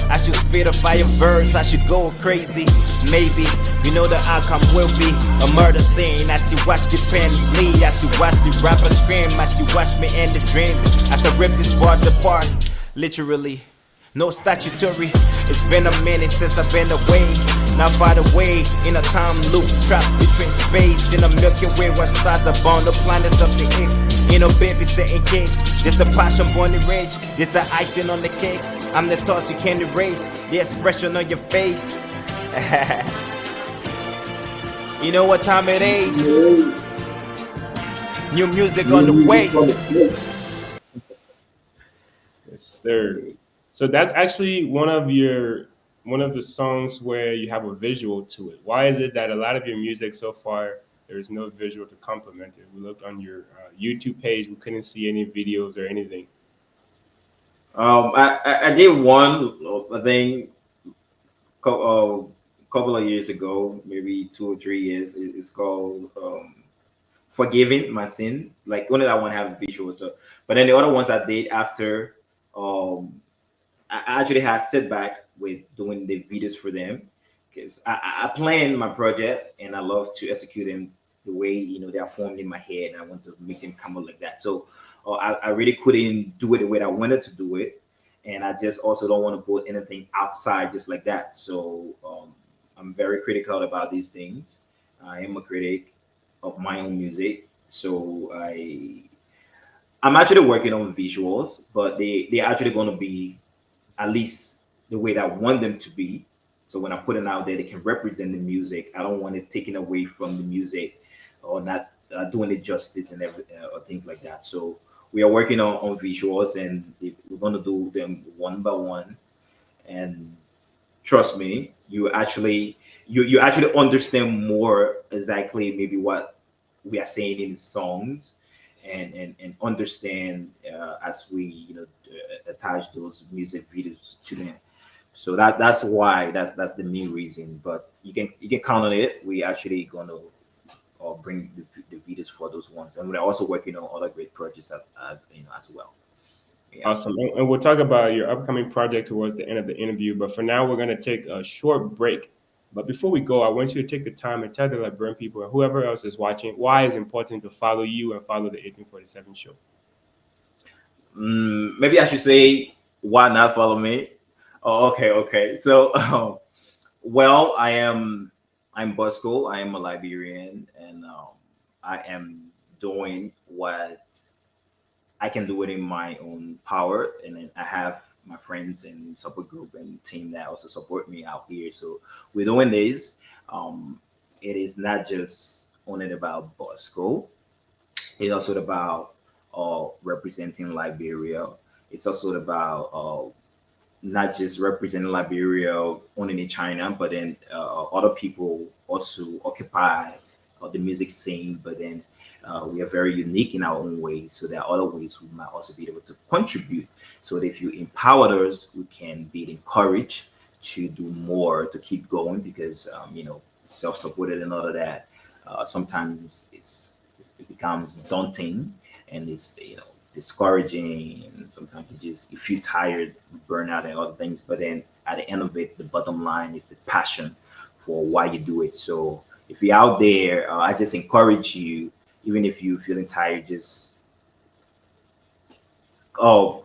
I should spit a fire verse, I should go crazy. Maybe, the outcome will be a murder scene. As you watch the pen bleed, as you watch the rapper scream, as you watch me end the dreams, as I rip these bars apart. Literally, no statutory. It's been a minute since I've been away. Not far away, in a time loop, trapped between space. In a Milky Way where stars are born, the planets of the apes. Ain't no babysitting case. This the passion born in rage. This the icing on the cake. I'm the thoughts you can't erase. The expression on your face. You know what time it is? New music on the way. Yes, sir. So that's actually one of the songs where you have a visual to it. Why is it that a lot of your music so far there is no visual to complement it? We looked on your YouTube page, we couldn't see any videos or anything. I did one, I think, couple of years ago, maybe 2 or 3 years. It's called "Forgiving My Sin." Like, only that one have visuals. So, but then the other ones I did after, I actually had setback with doing the videos for them, because I plan my project and I love to execute them the way they are formed in my head, and I want to make them come out like that. So I really couldn't do it the way I wanted to do it, and I just also don't want to put anything outside just like that. So I'm very critical about these things. I am a critic of my own music, so I'm actually working on visuals, but they're actually going to be at least the way that I want them to be. So when I put it out there, they can represent the music. I don't want it taken away from the music or not doing it justice and or things like that. So we are working on visuals, and we're going to do them one by one. And trust me, you actually understand more exactly maybe what we are saying in songs, and understand as we attach those music videos to them. So that's why that's the main reason. But you can count on it. We actually gonna bring the videos for those ones, and we're also working on other great projects as well. Yeah. Awesome. And we'll talk about your upcoming project towards the end of the interview. But for now, we're going to take a short break. But before we go, I want you to take the time and tell the Liberian people and whoever else is watching why it's important to follow you and follow the 1847 show. Maybe I should say, why not follow me? Oh, okay. So, well, I'm Bosco. I am a Liberian, and I am doing what I can do it in my own power, and then I have my friends and support group and team that also support me out here. So we're doing this. It is not just only about Bosco. It's also about representing Liberia. It's also about not just representing Liberia only in China, but then other people also occupy the music scene. But then we are very unique in our own ways. So there are other ways we might also be able to contribute. So that if you empower us, we can be encouraged to do more, to keep going, because self-supported and all of that. Sometimes it becomes daunting, and it's discouraging, and sometimes you feel tired, burnout, and other things. But then at the end of it, the bottom line is the passion for why you do it. So if you're out there, I just encourage you, even if you're feeling tired, just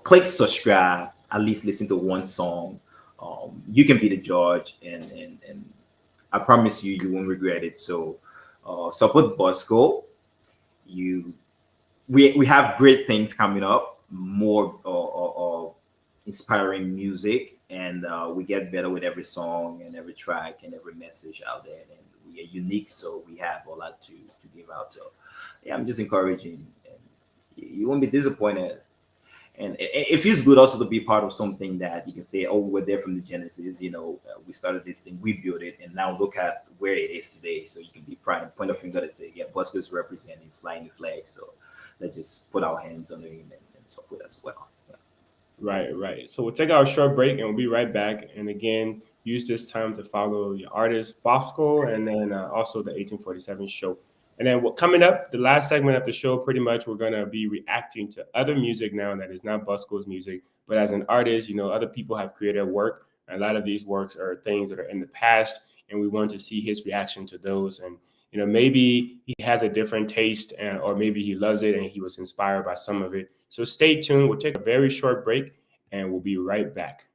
click subscribe, at least listen to one song. You can be the judge, and I promise you won't regret it. So support Bosco. We have great things coming up, more inspiring music, and we get better with every song and every track and every message out there. And we are unique, so we have a lot to give out. So yeah, I'm just encouraging, and you won't be disappointed. And it feels good also to be part of something that you can say, oh, we're there from the genesis. We started this thing, we built it, and now look at where it is today. So you can be proud and point a finger and say, yeah, Bosco is representing, he's flying the flag. So let's just put our hands on him and support as well. Yeah. Right. So we'll take our short break, and we'll be right back. And again, use this time to follow your artist Bosco, and then also the 1847 show. And then coming up, the last segment of the show, pretty much we're going to be reacting to other music now that is not Bosco's music. But as an artist, other people have created work. A lot of these works are things that are in the past, and we want to see his reaction to those. And maybe he has a different taste, or maybe he loves it and he was inspired by some of it. So stay tuned. We'll take a very short break, and we'll be right back.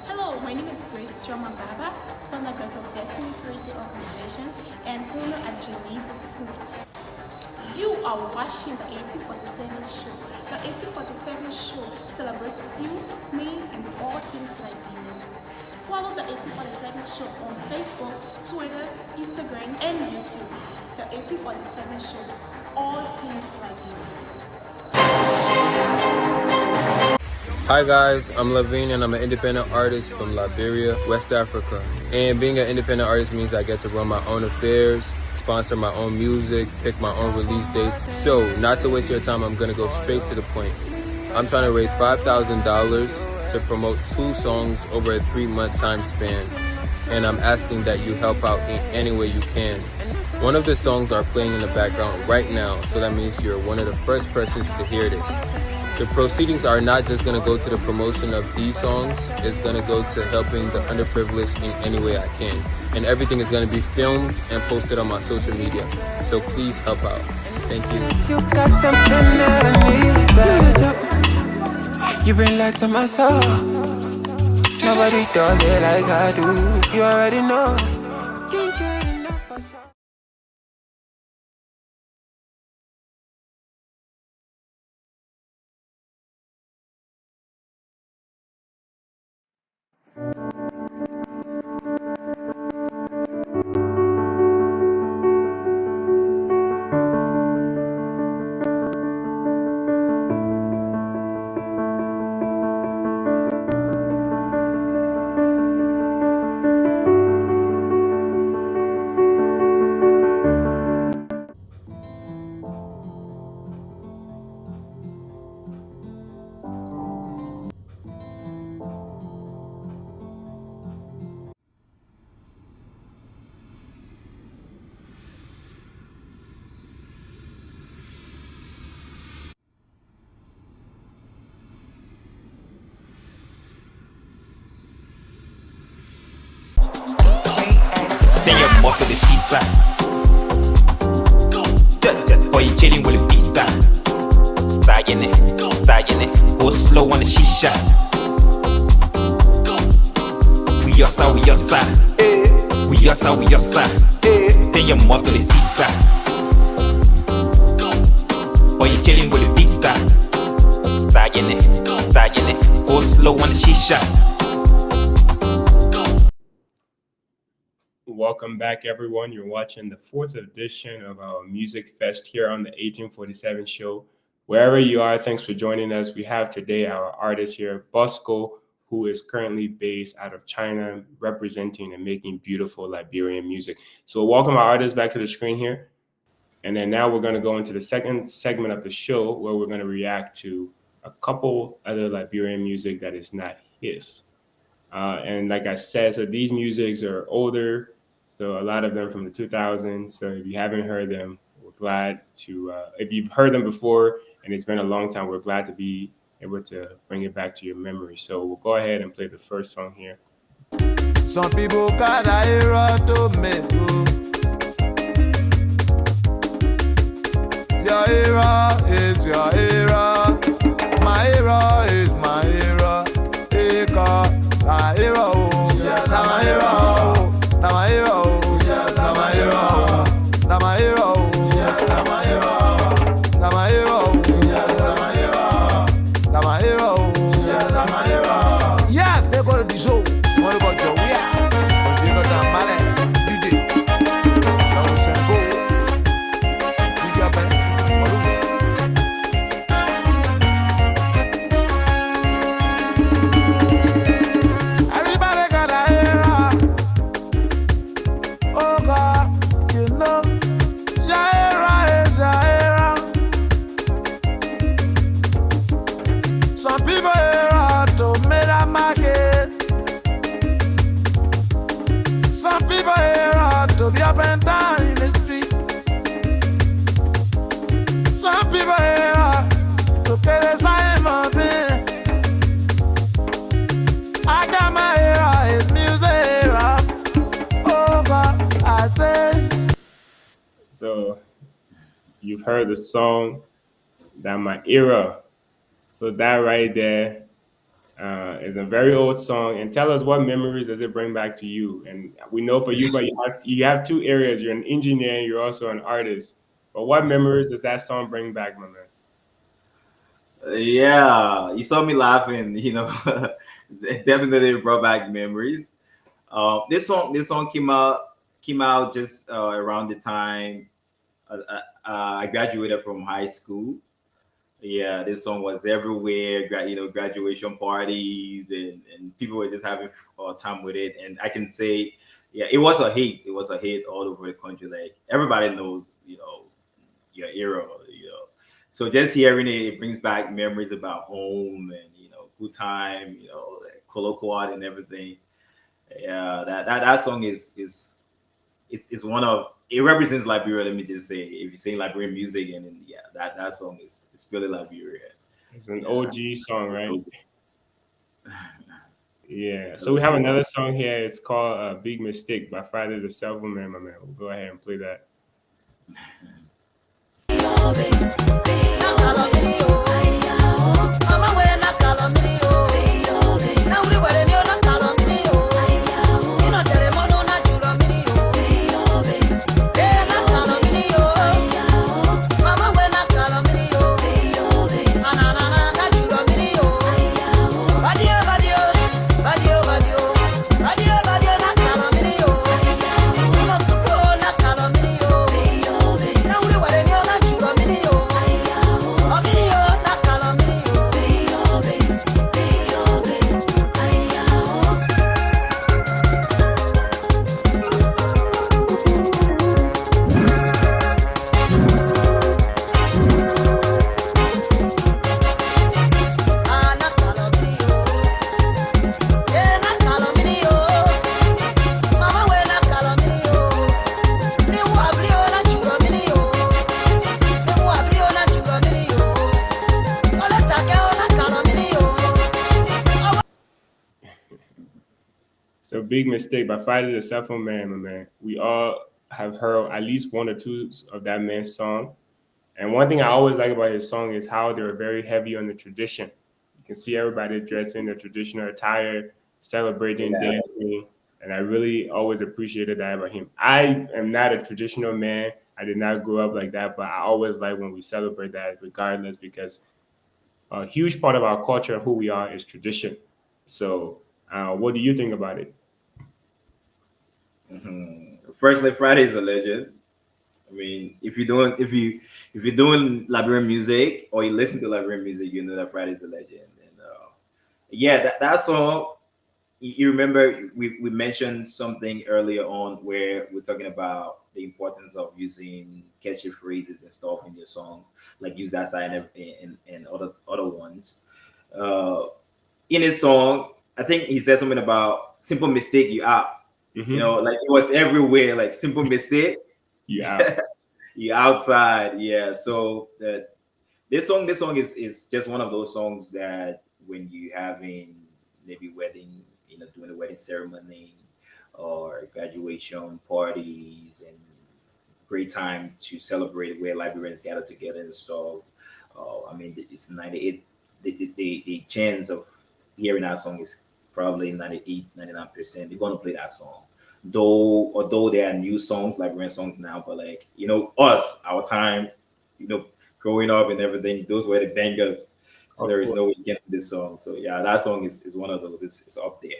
Hello, my name is Grace Choma Baba, founder of Destiny Creative Organization and owner at Janice Snacks. You are watching the 1847 show. The 1847 show celebrates you, me, and all things Liberian. Follow the 1847 show on Facebook, Twitter, Instagram, and YouTube. The 1847 show, all things Liberian. Hi guys, I'm Levine, and I'm an independent artist from Liberia, West Africa. And being an independent artist means I get to run my own affairs, sponsor my own music, pick my own release dates. So, not to waste your time, I'm gonna go straight to the point. I'm trying to raise $5,000 to promote 2 songs over a 3-month time span. And I'm asking that you help out in any way you can. One of the songs are playing in the background right now, so that means you're one of the first persons to hear this. The proceedings are not just going to go to the promotion of these songs. It's going to go to helping the underprivileged in any way I can. And everything is going to be filmed and posted on my social media. So please help out. Thank you. You got something that I need, baby. You bring light to my soul. Nobody does it like I do. You already know. Can't get enough of that. Then you're more for the seaside. Boy, you chilling with a beat star. Styling it. Go slow on the shisha. We your side. We your side. Then you're more to the seaside. Boy, you chilling with a beat star. Styling it. Go slow on the shisha. Welcome back, everyone. You're watching the fourth edition of our Music Fest here on the 1847 show. Wherever you are, thanks for joining us. We have today our artist here, Bosco, who is currently based out of China, representing and making beautiful Liberian music. So welcome our artist back to the screen here. And then now we're going to go into the second segment of the show where we're going to react to a couple other Liberian music that is not his. And like I said, so these musics are older. So a lot of them from the 2000s. So if you haven't heard them, we're glad to, if you've heard them before and it's been a long time, we're glad to be able to bring it back to your memory. So we'll go ahead and play the first song here. Some people got a hero to make. Your hero is your hero. My hero is my hero. My hero, yes, I'm a hero. I'm a hero, yes, I'm a hero. I'm a hero, yes, I'm a hero. I'm a hero, yes, I'm a hero. I'm a hero, yes, I'm a hero. Yes, they go to the show. What about your weird? But you got that money, DJ. That was go. See your bands. Some people here to make a market. Some people here to be up and down in the street. Some people here to pay the same of me. I got my hero, it's music hero. Oh God, I say. So you've heard the song, That My Era. So that right there is a very old song. And tell us, what memories does it bring back to you? And we know for you, but you have two areas. You're an engineer, you're also an artist. But what memories does that song bring back, my man? Yeah, you saw me laughing. You know, it definitely brought back memories. This song came out just around the time I graduated from high school. Yeah, this song was everywhere. Graduation parties, and people were just having time with it. And I can say, yeah, it was a hit. It was a hit all over the country. Like everybody knows, your era. So just hearing it, it brings back memories about home and good time. Like colloquial and everything. Yeah, that song is one of, it represents Liberia. Let me just say, if you say Liberian music, and then, yeah, that song is really Liberia. It's an OG song, right? Yeah. So we have another song here. It's called "Big Mistake" by Friday the Self Man, my man. We'll go ahead and play that. So "Big Mistake" by Friday the Self Man, my man. We all have heard at least one or two of that man's song. And one thing I always like about his song is how they're very heavy on the tradition. You can see everybody dressing in their traditional attire, celebrating, dancing. And I really always appreciated that about him. I am not a traditional man. I did not grow up like that, but I always like when we celebrate that regardless, because a huge part of our culture, who we are, is tradition. So what do you think about it? Firstly, Friday is a legend. I mean, if you're doing Liberian music or you listen to Liberian music, you know that Friday is a legend. And yeah, that song. You remember we mentioned something earlier on where we're talking about the importance of using catchy phrases and stuff in your song, like Use That Side and other ones. In his song, I think he said something about simple mistake you out. You know, like it was everywhere, like simple mistake. Yeah. You outside. Yeah. So that this song is just one of those songs that when you having maybe wedding, you know, doing a wedding ceremony or graduation parties and great time to celebrate where Liberians gather together and stuff. I mean, it's 98. The chance of hearing that song is probably 98, 99%. They're gonna play that song. Although there are new songs, Liberian songs now, but like, you know, our time, you know, growing up and everything, those were the bangers. So there is no way you can this song. So yeah, that song is one of those. It's up there.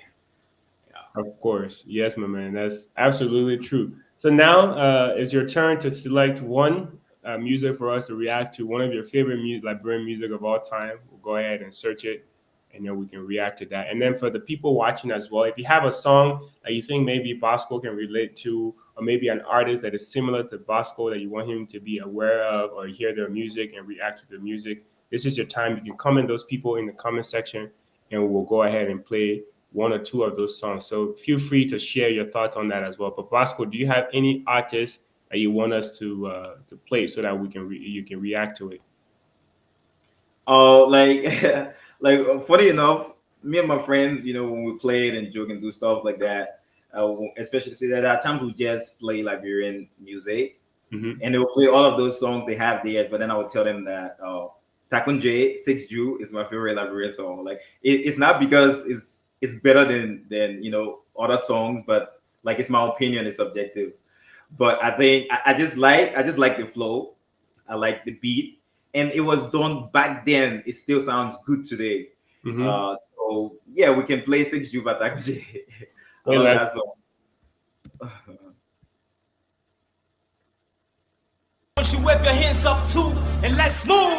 Yeah. Of course. Yes, my man. That's absolutely true. So now it's your turn to select one music for us to react to, one of your favorite Liberian music of all time. We'll go ahead and search it, and then we can react to that. And then for the people watching as well, if you have a song that you think maybe Bosco can relate to, or maybe an artist that is similar to Bosco that you want him to be aware of, or hear their music and react to their music, this is your time. You can comment those people in the comment section, and we'll go ahead and play one or two of those songs. So feel free to share your thoughts on that as well. But Bosco, do you have any artists that you want us to play so that we can you can react to it? Oh, like like funny enough, me and my friends, you know, when we played and joke and do stuff like that, especially see that at times we just play Liberian music, and they will play all of those songs they have there. But then I would tell them that Takunje 6 Jew is my favorite Liberian song. Like it's not because it's better than you know other songs, but like it's my opinion, it's subjective. But I think I just like the flow, I like the beat, and it was done back then. It still sounds good today. So yeah, we can play 6 Jew by Takunje. I love that song. Don't you whip your hands up too and let's move.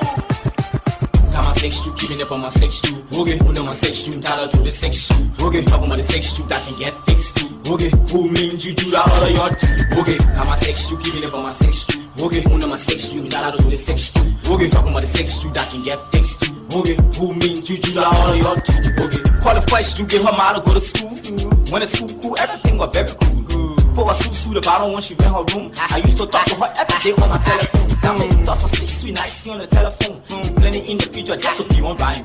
Got my 6 Jew, keeping up on my 6 Jew. Okay, who know my 6 Jew, dollar to the 6 Jew. Okay, talking about the 6 Jew that can get fixed too. Okay, who means you do that all of your too. Okay, got my 6 Jew, keeping up on my 6 Jew. Okay, who know my 6 Jew, dollar to the 6 Jew. Okay, talking about the 6 Jew that can get fixed too. Okay, who means you do that all of your too. Okay, qualified to get her model, go to school. When it's school, everything was very cool. Pour a susu the bottle when she in her room. I used to talk to her every day on my telephone. Damn it, thoughts are sweet, nice on the telephone. Planning in the future just to be on buying.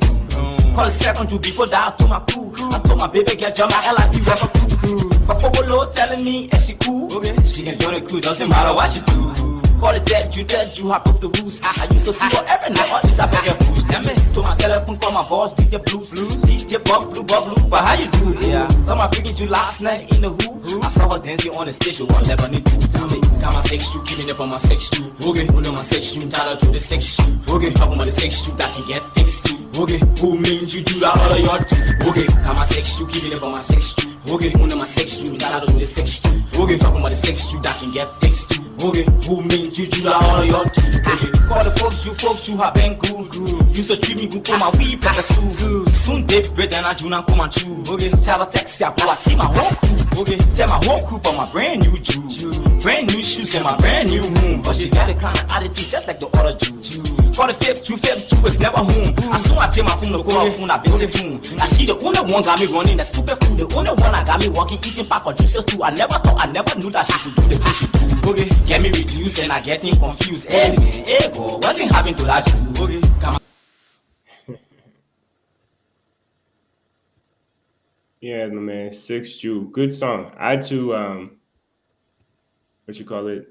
Call a second to before that to my crew. I told my baby get jump my LIP with her crew. But for low telling me is she cool? Okay, she can join the crew, doesn't matter what she do. Call it dead, you have broke the rules. I used to see her every night, all this I beg your blues. Damn it, to my telephone, call my boss, DJ Blues. DJ Bob Blue, but how you do? Yeah, someone figured you last night in the who? I saw her dancing on the stage, you will never need to tell me. Got my sex you, keeping it for my sex you. Okay, who know my sex you, tied to the sex you. Okay, talking about the sex you, that can get fixed too. Okay, who means you do that all of your too? Okay, got my sex you, keeping it for my sex you. Okay, who know my sex you, tied to the sex you. Okay, talking about the sex you, that can get fixed too. Okay, who means you do that all of your too? Okay, call the folks you have been cool. Used to treat me good for my weed, like a sue. Soon they bread and I do not come and chew. Okay, tell a taxi, I go, I see my whole crew. Okay, tell my whole crew for my brand new Jew. Brand new shoes and my brand new home. But she got a kind of attitude just like the other Jew. For the fifth Jew was never home. As soon as I take my phone to go off phone, I been safe tune. Now she the only one got me running that stupid food. The only one I got me walking, eating pack or juices too. I never knew that she could do the thing she do. Okay, get me reduced and I getting confused. Hey man, hey boy, what's happened to that Jew? Okay, come on. Yeah, my man, Six Jew, good song. I had to what you call it?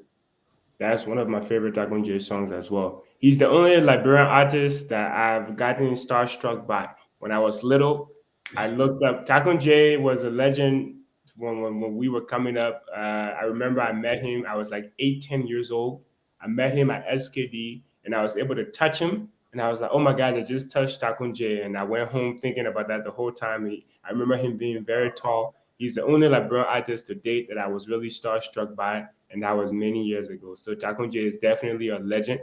That's one of my favorite Takunje songs as well. He's the only Liberian artist that I've gotten starstruck by. When I was little, I looked up. Takunje was a legend when we were coming up. I remember I met him. I was like 8, 10 years old. I met him at SKD and I was able to touch him. And I was like, oh my God, I just touched Takunje. And I went home thinking about that the whole time. I remember him being very tall. He's the only Liberian artist to date that I was really starstruck by, and that was many years ago. So Takunje is definitely a legend,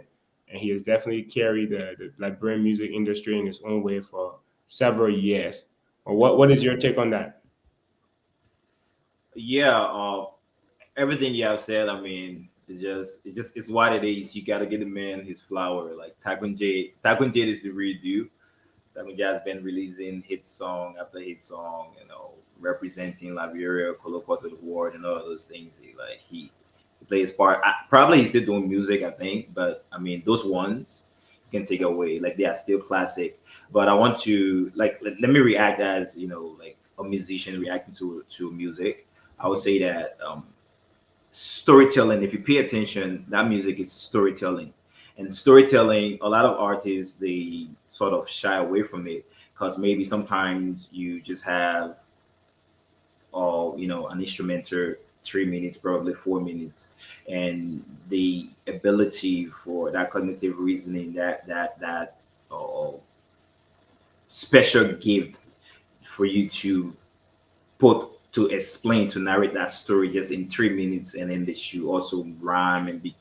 and he has definitely carried the Liberian music industry in his own way for several years. Well, what is your take on that? Yeah, everything you have said. I mean, it's what it is. You got to get the man his flower. Like Takunje is the real deal. Takunje has been releasing hit song after hit song. Representing Liberia, Colorful to the world, and all those things. He plays part. Probably he's still doing music, I think, but I mean those ones you can take away. Like they are still classic. But I want to let me react as like a musician reacting to music. I would say that storytelling. If you pay attention, that music is storytelling, and storytelling. A lot of artists they sort of shy away from it because maybe sometimes you just have or an instrumental 3 minutes, probably 4 minutes, and the ability for that cognitive reasoning, that special gift for you to explain, to narrate that story just in 3 minutes, and then they should also rhyme and be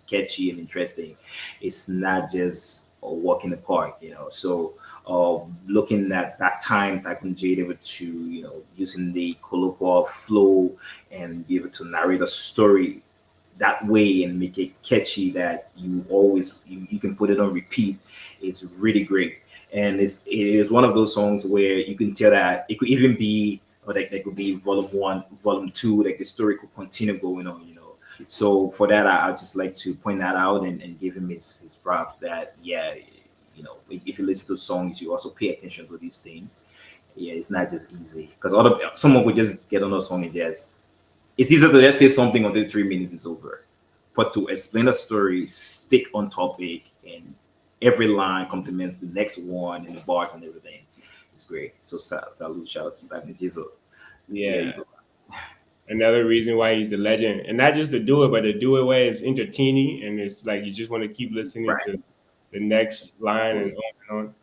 catchy and interesting. It's not just a walk in the park. So looking at that time that can Jade able to using the colloquial flow and be able to narrate a story that way and make it catchy that you always you can put it on repeat. It's really great, and it is one of those songs where you can tell that it could even be, or like there could be volume 1, volume 2, like the story could continue going on. So for that, I just like to point that out and give him his props. That yeah, if you listen to songs, you also pay attention to these things. Yeah, it's not just easy because someone would just get on a song and just it's easier to just say something until 3 minutes is over, but to explain a story, stick on topic, and every line complements the next one and the bars and everything. It's great. So salute, shout out to Dr. Jizzle. Yeah. Another reason why he's the legend, and not just to do it, but to do it where it's entertaining and it's like you just want to keep listening Right. to the next line and on and on.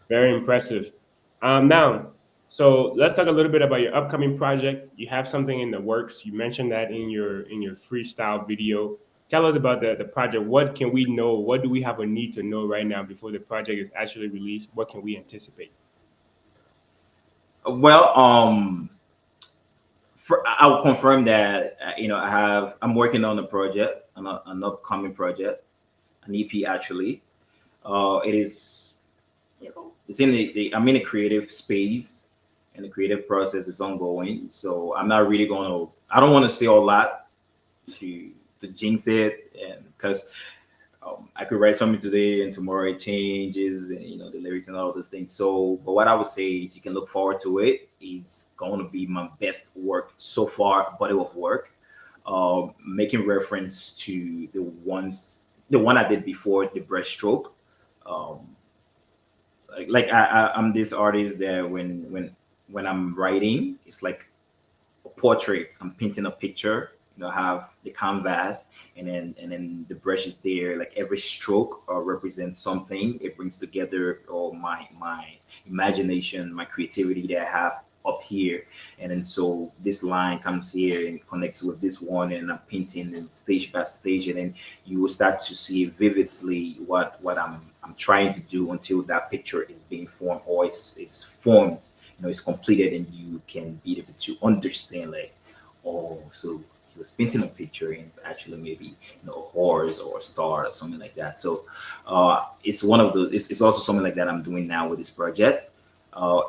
Very impressive. Now, so let's talk a little bit about your upcoming project. You have something in the works. You mentioned that in your freestyle video. Tell us about the project. What can we know? What do we have a need to know right now before the project is actually released? What can we anticipate? Well, I'll confirm that I'm working on a project, an upcoming project, an EP actually. It is, it's in I'm in a creative space, and the creative process is ongoing. So I'm not really going to. I don't want to say a lot to jinx it, and because I could write something today and tomorrow it changes, and the lyrics and all those things. So, but what I would say is you can look forward to it. It's going to be my best work so far, body of work. Making reference to the one I did before, the breaststroke. Um, I'm this artist that when I'm writing, it's like a portrait. I'm painting a picture. Have the canvas, and then the brush is there. Like every stroke represents something. It brings together all my imagination, my creativity that I have up here, and then so this line comes here and connects with this one, and I'm painting and stage by stage, and then you will start to see vividly what I'm trying to do until that picture is being formed or is formed. It's completed, and you can be able to understand like, oh, so he was painting a picture and it's actually maybe a horse or a star or something like that. So it's one of those. It's also something like that I'm doing now with this project.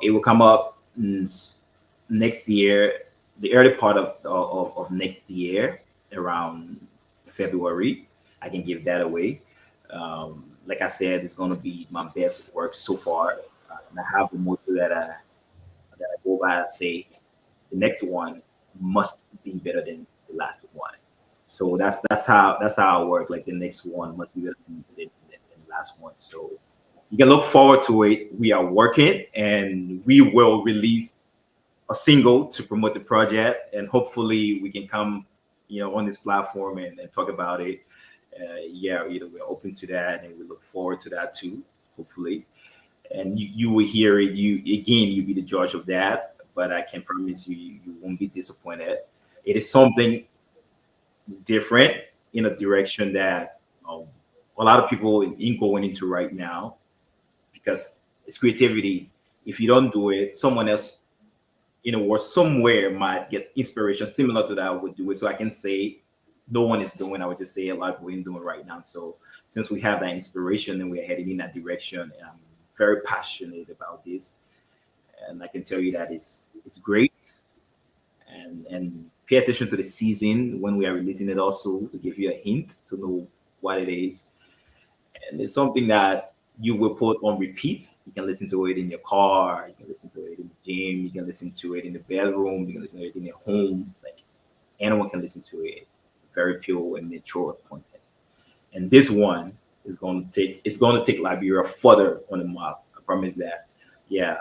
It will come up next year, the early part of next year, around February. I can give that away. Like I said, it's going to be my best work so far. And I have the motto that I go by and say the next one must be better than the last one. So that's how I work. Like the next one must be better than the last one. So you can look forward to it. We are working, and we will release a single to promote the project, and hopefully we can come, on this platform and talk about it. Yeah, we're open to that, and we look forward to that too. Hopefully, and you will hear it. You be the judge of that. But I can promise you won't be disappointed. It is something different in a direction that a lot of people ain't going into right now, because it's creativity. If you don't do it, someone else or somewhere might get inspiration similar to that would do it. So I can say no one is doing. I would just say a lot of people ain't doing right now. So since we have that inspiration and we're heading in that direction, and I'm very passionate about this, and I can tell you that it's great. And pay attention to the season when we are releasing it, also to give you a hint to know what it is. And it's something that you will put on repeat. You can listen to it in your car, you can listen to it in the gym, you can listen to it in the bedroom, you can listen to it in your home. Like anyone can listen to it. Very pure and mature content. And this one is going to take Liberia further on the map. I promise that. Yeah,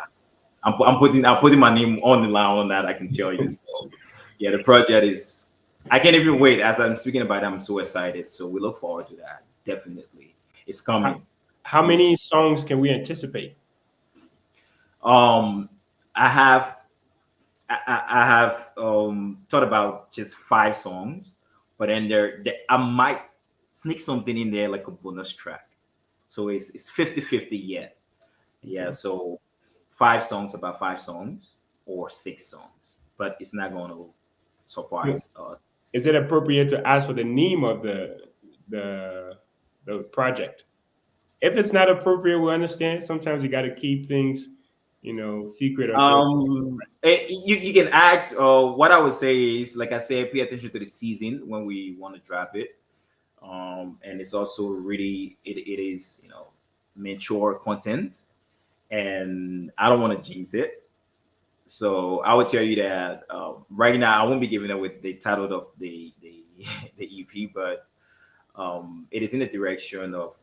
I'm putting my name on the line on that. I can tell you. So, yeah, the project is. I can't even wait. As I'm speaking about it, I'm so excited. So we look forward to that. Definitely, it's How, coming. how many songs can we anticipate? Um, I have I have thought about just 5 songs, but then I might sneak something in there like a bonus track. So it's 50-50 yet. Yeah, Okay. so 5 songs, about 5 songs, or 6 songs, but it's not going to surprise us. Is it appropriate to ask for the name of the the project? If it's not appropriate, we understand. Sometimes you got to keep things, secret until. You can ask. What I would say is, like I said, pay attention to the season when we want to drop it. And it's also really it is mature content, and I don't want to jinx it. So I would tell you that right now I won't be giving away the title of the the EP, but it is in the direction of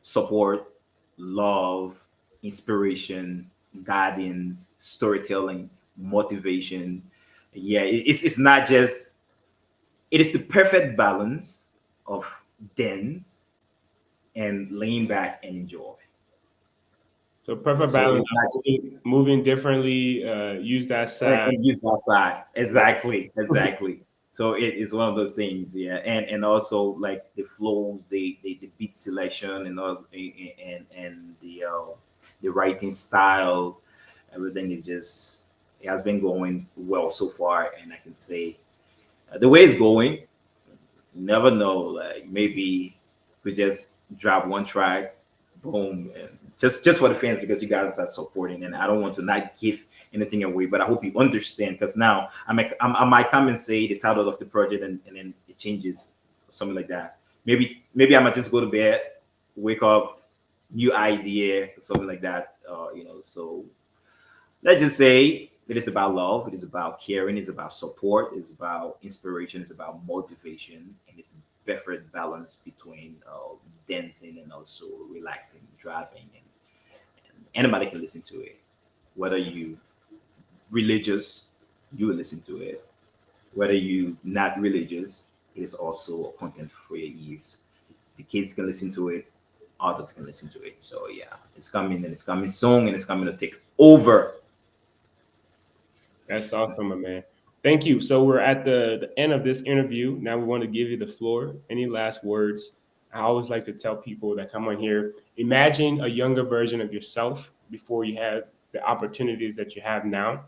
support, love, inspiration, guidance, storytelling, motivation. Yeah, it's not just. It is the perfect balance of dance and laying back and enjoy. So perfect So balance it's of not moving differently. Use that side. and use that side. Exactly. So it is one of those things, yeah. And also like the flows, the beat selection, and all, and the writing style, everything is just it has been going well so far, and I can say the way it's going, you never know. Like maybe we just drop one track, boom, and just for the fans because you guys are supporting, and I don't want to not give anything away, but I hope you understand because now I might come and say the title of the project and then it changes or something like that. Maybe I might just go to bed, wake up, new idea, something like that. So let's just say it is about love, it is about caring, it's about support, it's about inspiration, it's about motivation, and it's a perfect balance between dancing and also relaxing, driving, and anybody can listen to it. Whether you religious, you will listen to it. Whether you not religious, it is also a content for your ears. The kids can listen to it, adults can listen to it. So yeah, it's coming and it's coming soon and it's coming to take over. That's awesome, my man. Thank you. So we're at the end of this interview. Now we want to give you the floor. Any last words? I always like to tell people that come on here, imagine a younger version of yourself before you had the opportunities that you have now.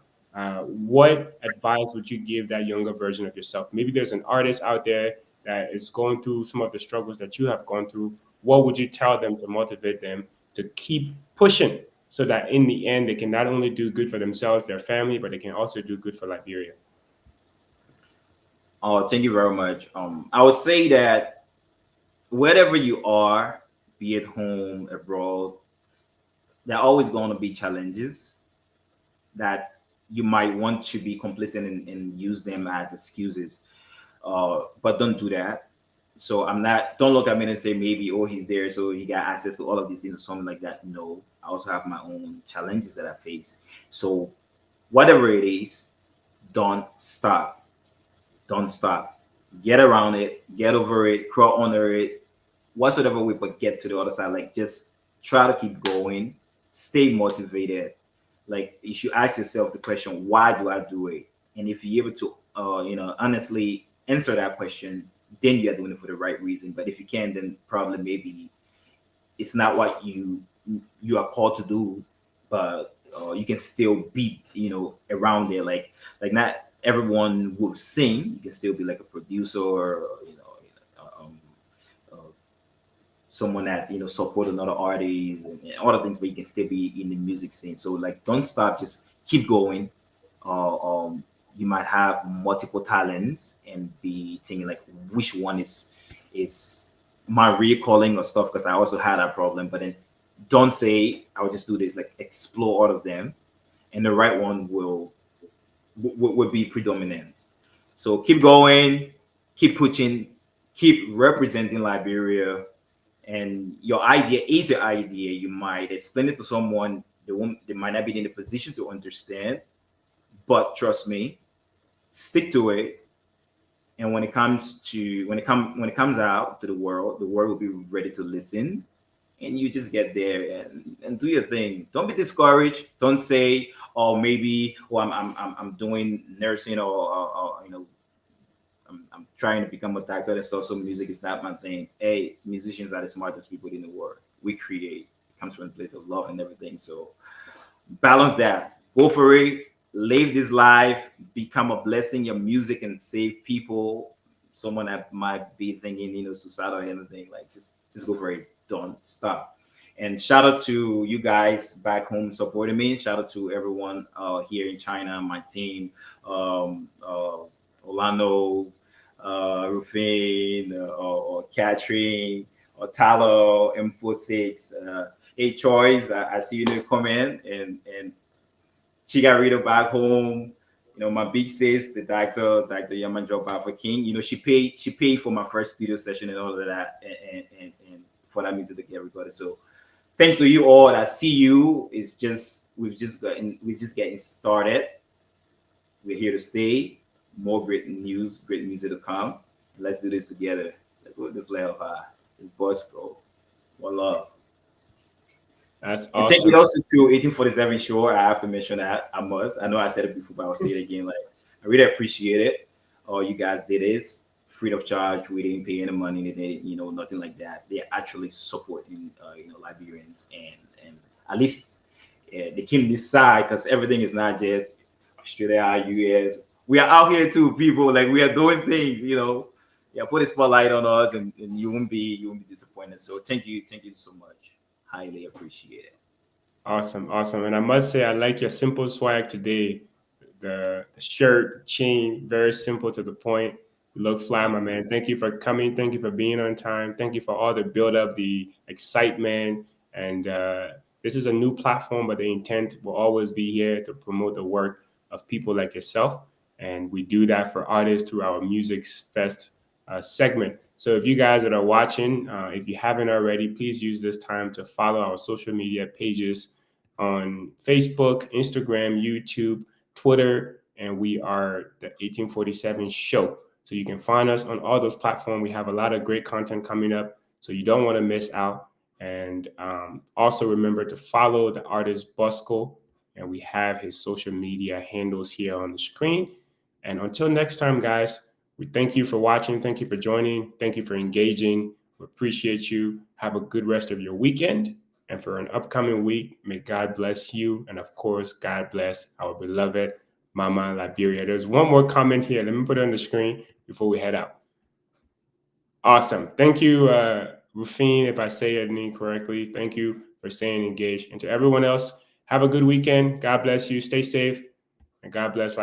What advice would you give that younger version of yourself? Maybe there's an artist out there that is going through some of the struggles that you have gone through. What would you tell them to motivate them to keep pushing so that in the end they can not only do good for themselves, their family, but they can also do good for Liberia? Oh, thank you very much. I would say that wherever you are, be it home, abroad, there are always going to be challenges that you might want to be complacent and use them as excuses. But don't do that. So I'm not. Don't look at me and say maybe oh he's there so he got access to all of these things or something like that. No, I also have my own challenges that I face. So whatever it is, don't stop. Don't stop. Get around it. Get over it. Crawl under it. Whatsoever way, but get to the other side. Like just try to keep going. Stay motivated. Like you should ask yourself the question, why do I do it? And if you're able to, honestly answer that question, then you're doing it for the right reason. But if you can't, then probably maybe it's not what you are called to do. But you can still be, around there. Like not everyone will sing. You can still be like a producer or someone that support another artist and other things, but you can still be in the music scene. So like, don't stop, just keep going. You might have multiple talents and be thinking like, which one is my real calling or stuff? Because I also had that problem. But then don't say I will just do this. Like explore all of them, and the right one will be predominant. So keep going, keep pushing, keep representing Liberia, and your idea is your idea. You might explain it to someone, they might not be in the position to understand, but trust me, stick to it. And when it comes out to the world will be ready to listen. And you just get there and do your thing. Don't be discouraged. Don't say, oh, maybe, oh, I'm doing nursing or I'm trying to become a doctor and stuff. So music is not my thing. Hey, musicians are the smartest people in the world. We create. It comes from a place of love and everything. So balance that. Go for it. Live this life. Become a blessing. Your music and save people. Someone that might be thinking, suicide or anything. Like just go for it. Don't stop. And shout out to you guys back home supporting me. Shout out to everyone here in China, my team, Orlando, Rufin, or Catherine, or Talo, M46. Hey, Choice, I see you in the comment, and Chigarito back home. My big sis, the Dr. Yamanjo Baba King. She paid for my first studio session and all of that, and for that music to get recorded. So thanks to you all. I see you. It's just we're just getting started. We're here to stay. More great news, great music to come. Let's do this together. Let's go to the play of it's Bosco. One love. That's And thank you awesome. also to 1847 Show. I have to mention that. I must. I know I said it before, but I'll say it again. Like, I really appreciate it. All you guys did is free of charge. We didn't pay any money. They didn't, nothing like that. They're actually supporting, Liberians, and at least they came this side because everything is not just Australia, US. We are out here too, people. Like we are doing things. Yeah, put a spotlight on us, and you won't be disappointed. So thank you so much. Highly appreciate it. Awesome, awesome. And I must say, I like your simple swag today. The shirt, chain, very simple to the point. You look fly, my man. Thank you for coming. Thank you for being on time. Thank you for all the build up, the excitement. And this is a new platform, but the intent will always be here to promote the work of people like yourself. And we do that for artists through our Music Fest segment. So if you guys that are watching, if you haven't already, please use this time to follow our social media pages on Facebook, Instagram, YouTube, Twitter, and we are the 1847 Show. So you can find us on all those platforms. We have a lot of great content coming up, so you don't want to miss out. And also remember to follow the artist Bosco, and we have his social media handles here on the screen. And until next time, guys, we thank you for watching. Thank you for joining. Thank you for engaging. We appreciate you. Have a good rest of your weekend. And for an upcoming week, may God bless you. And of course, God bless our beloved Mama Liberia. There's one more comment here. Let me put it on the screen before we head out. Awesome. Thank you, Rufine, if I say your name correctly. Thank you for staying engaged. And to everyone else, have a good weekend. God bless you. Stay safe. And God bless.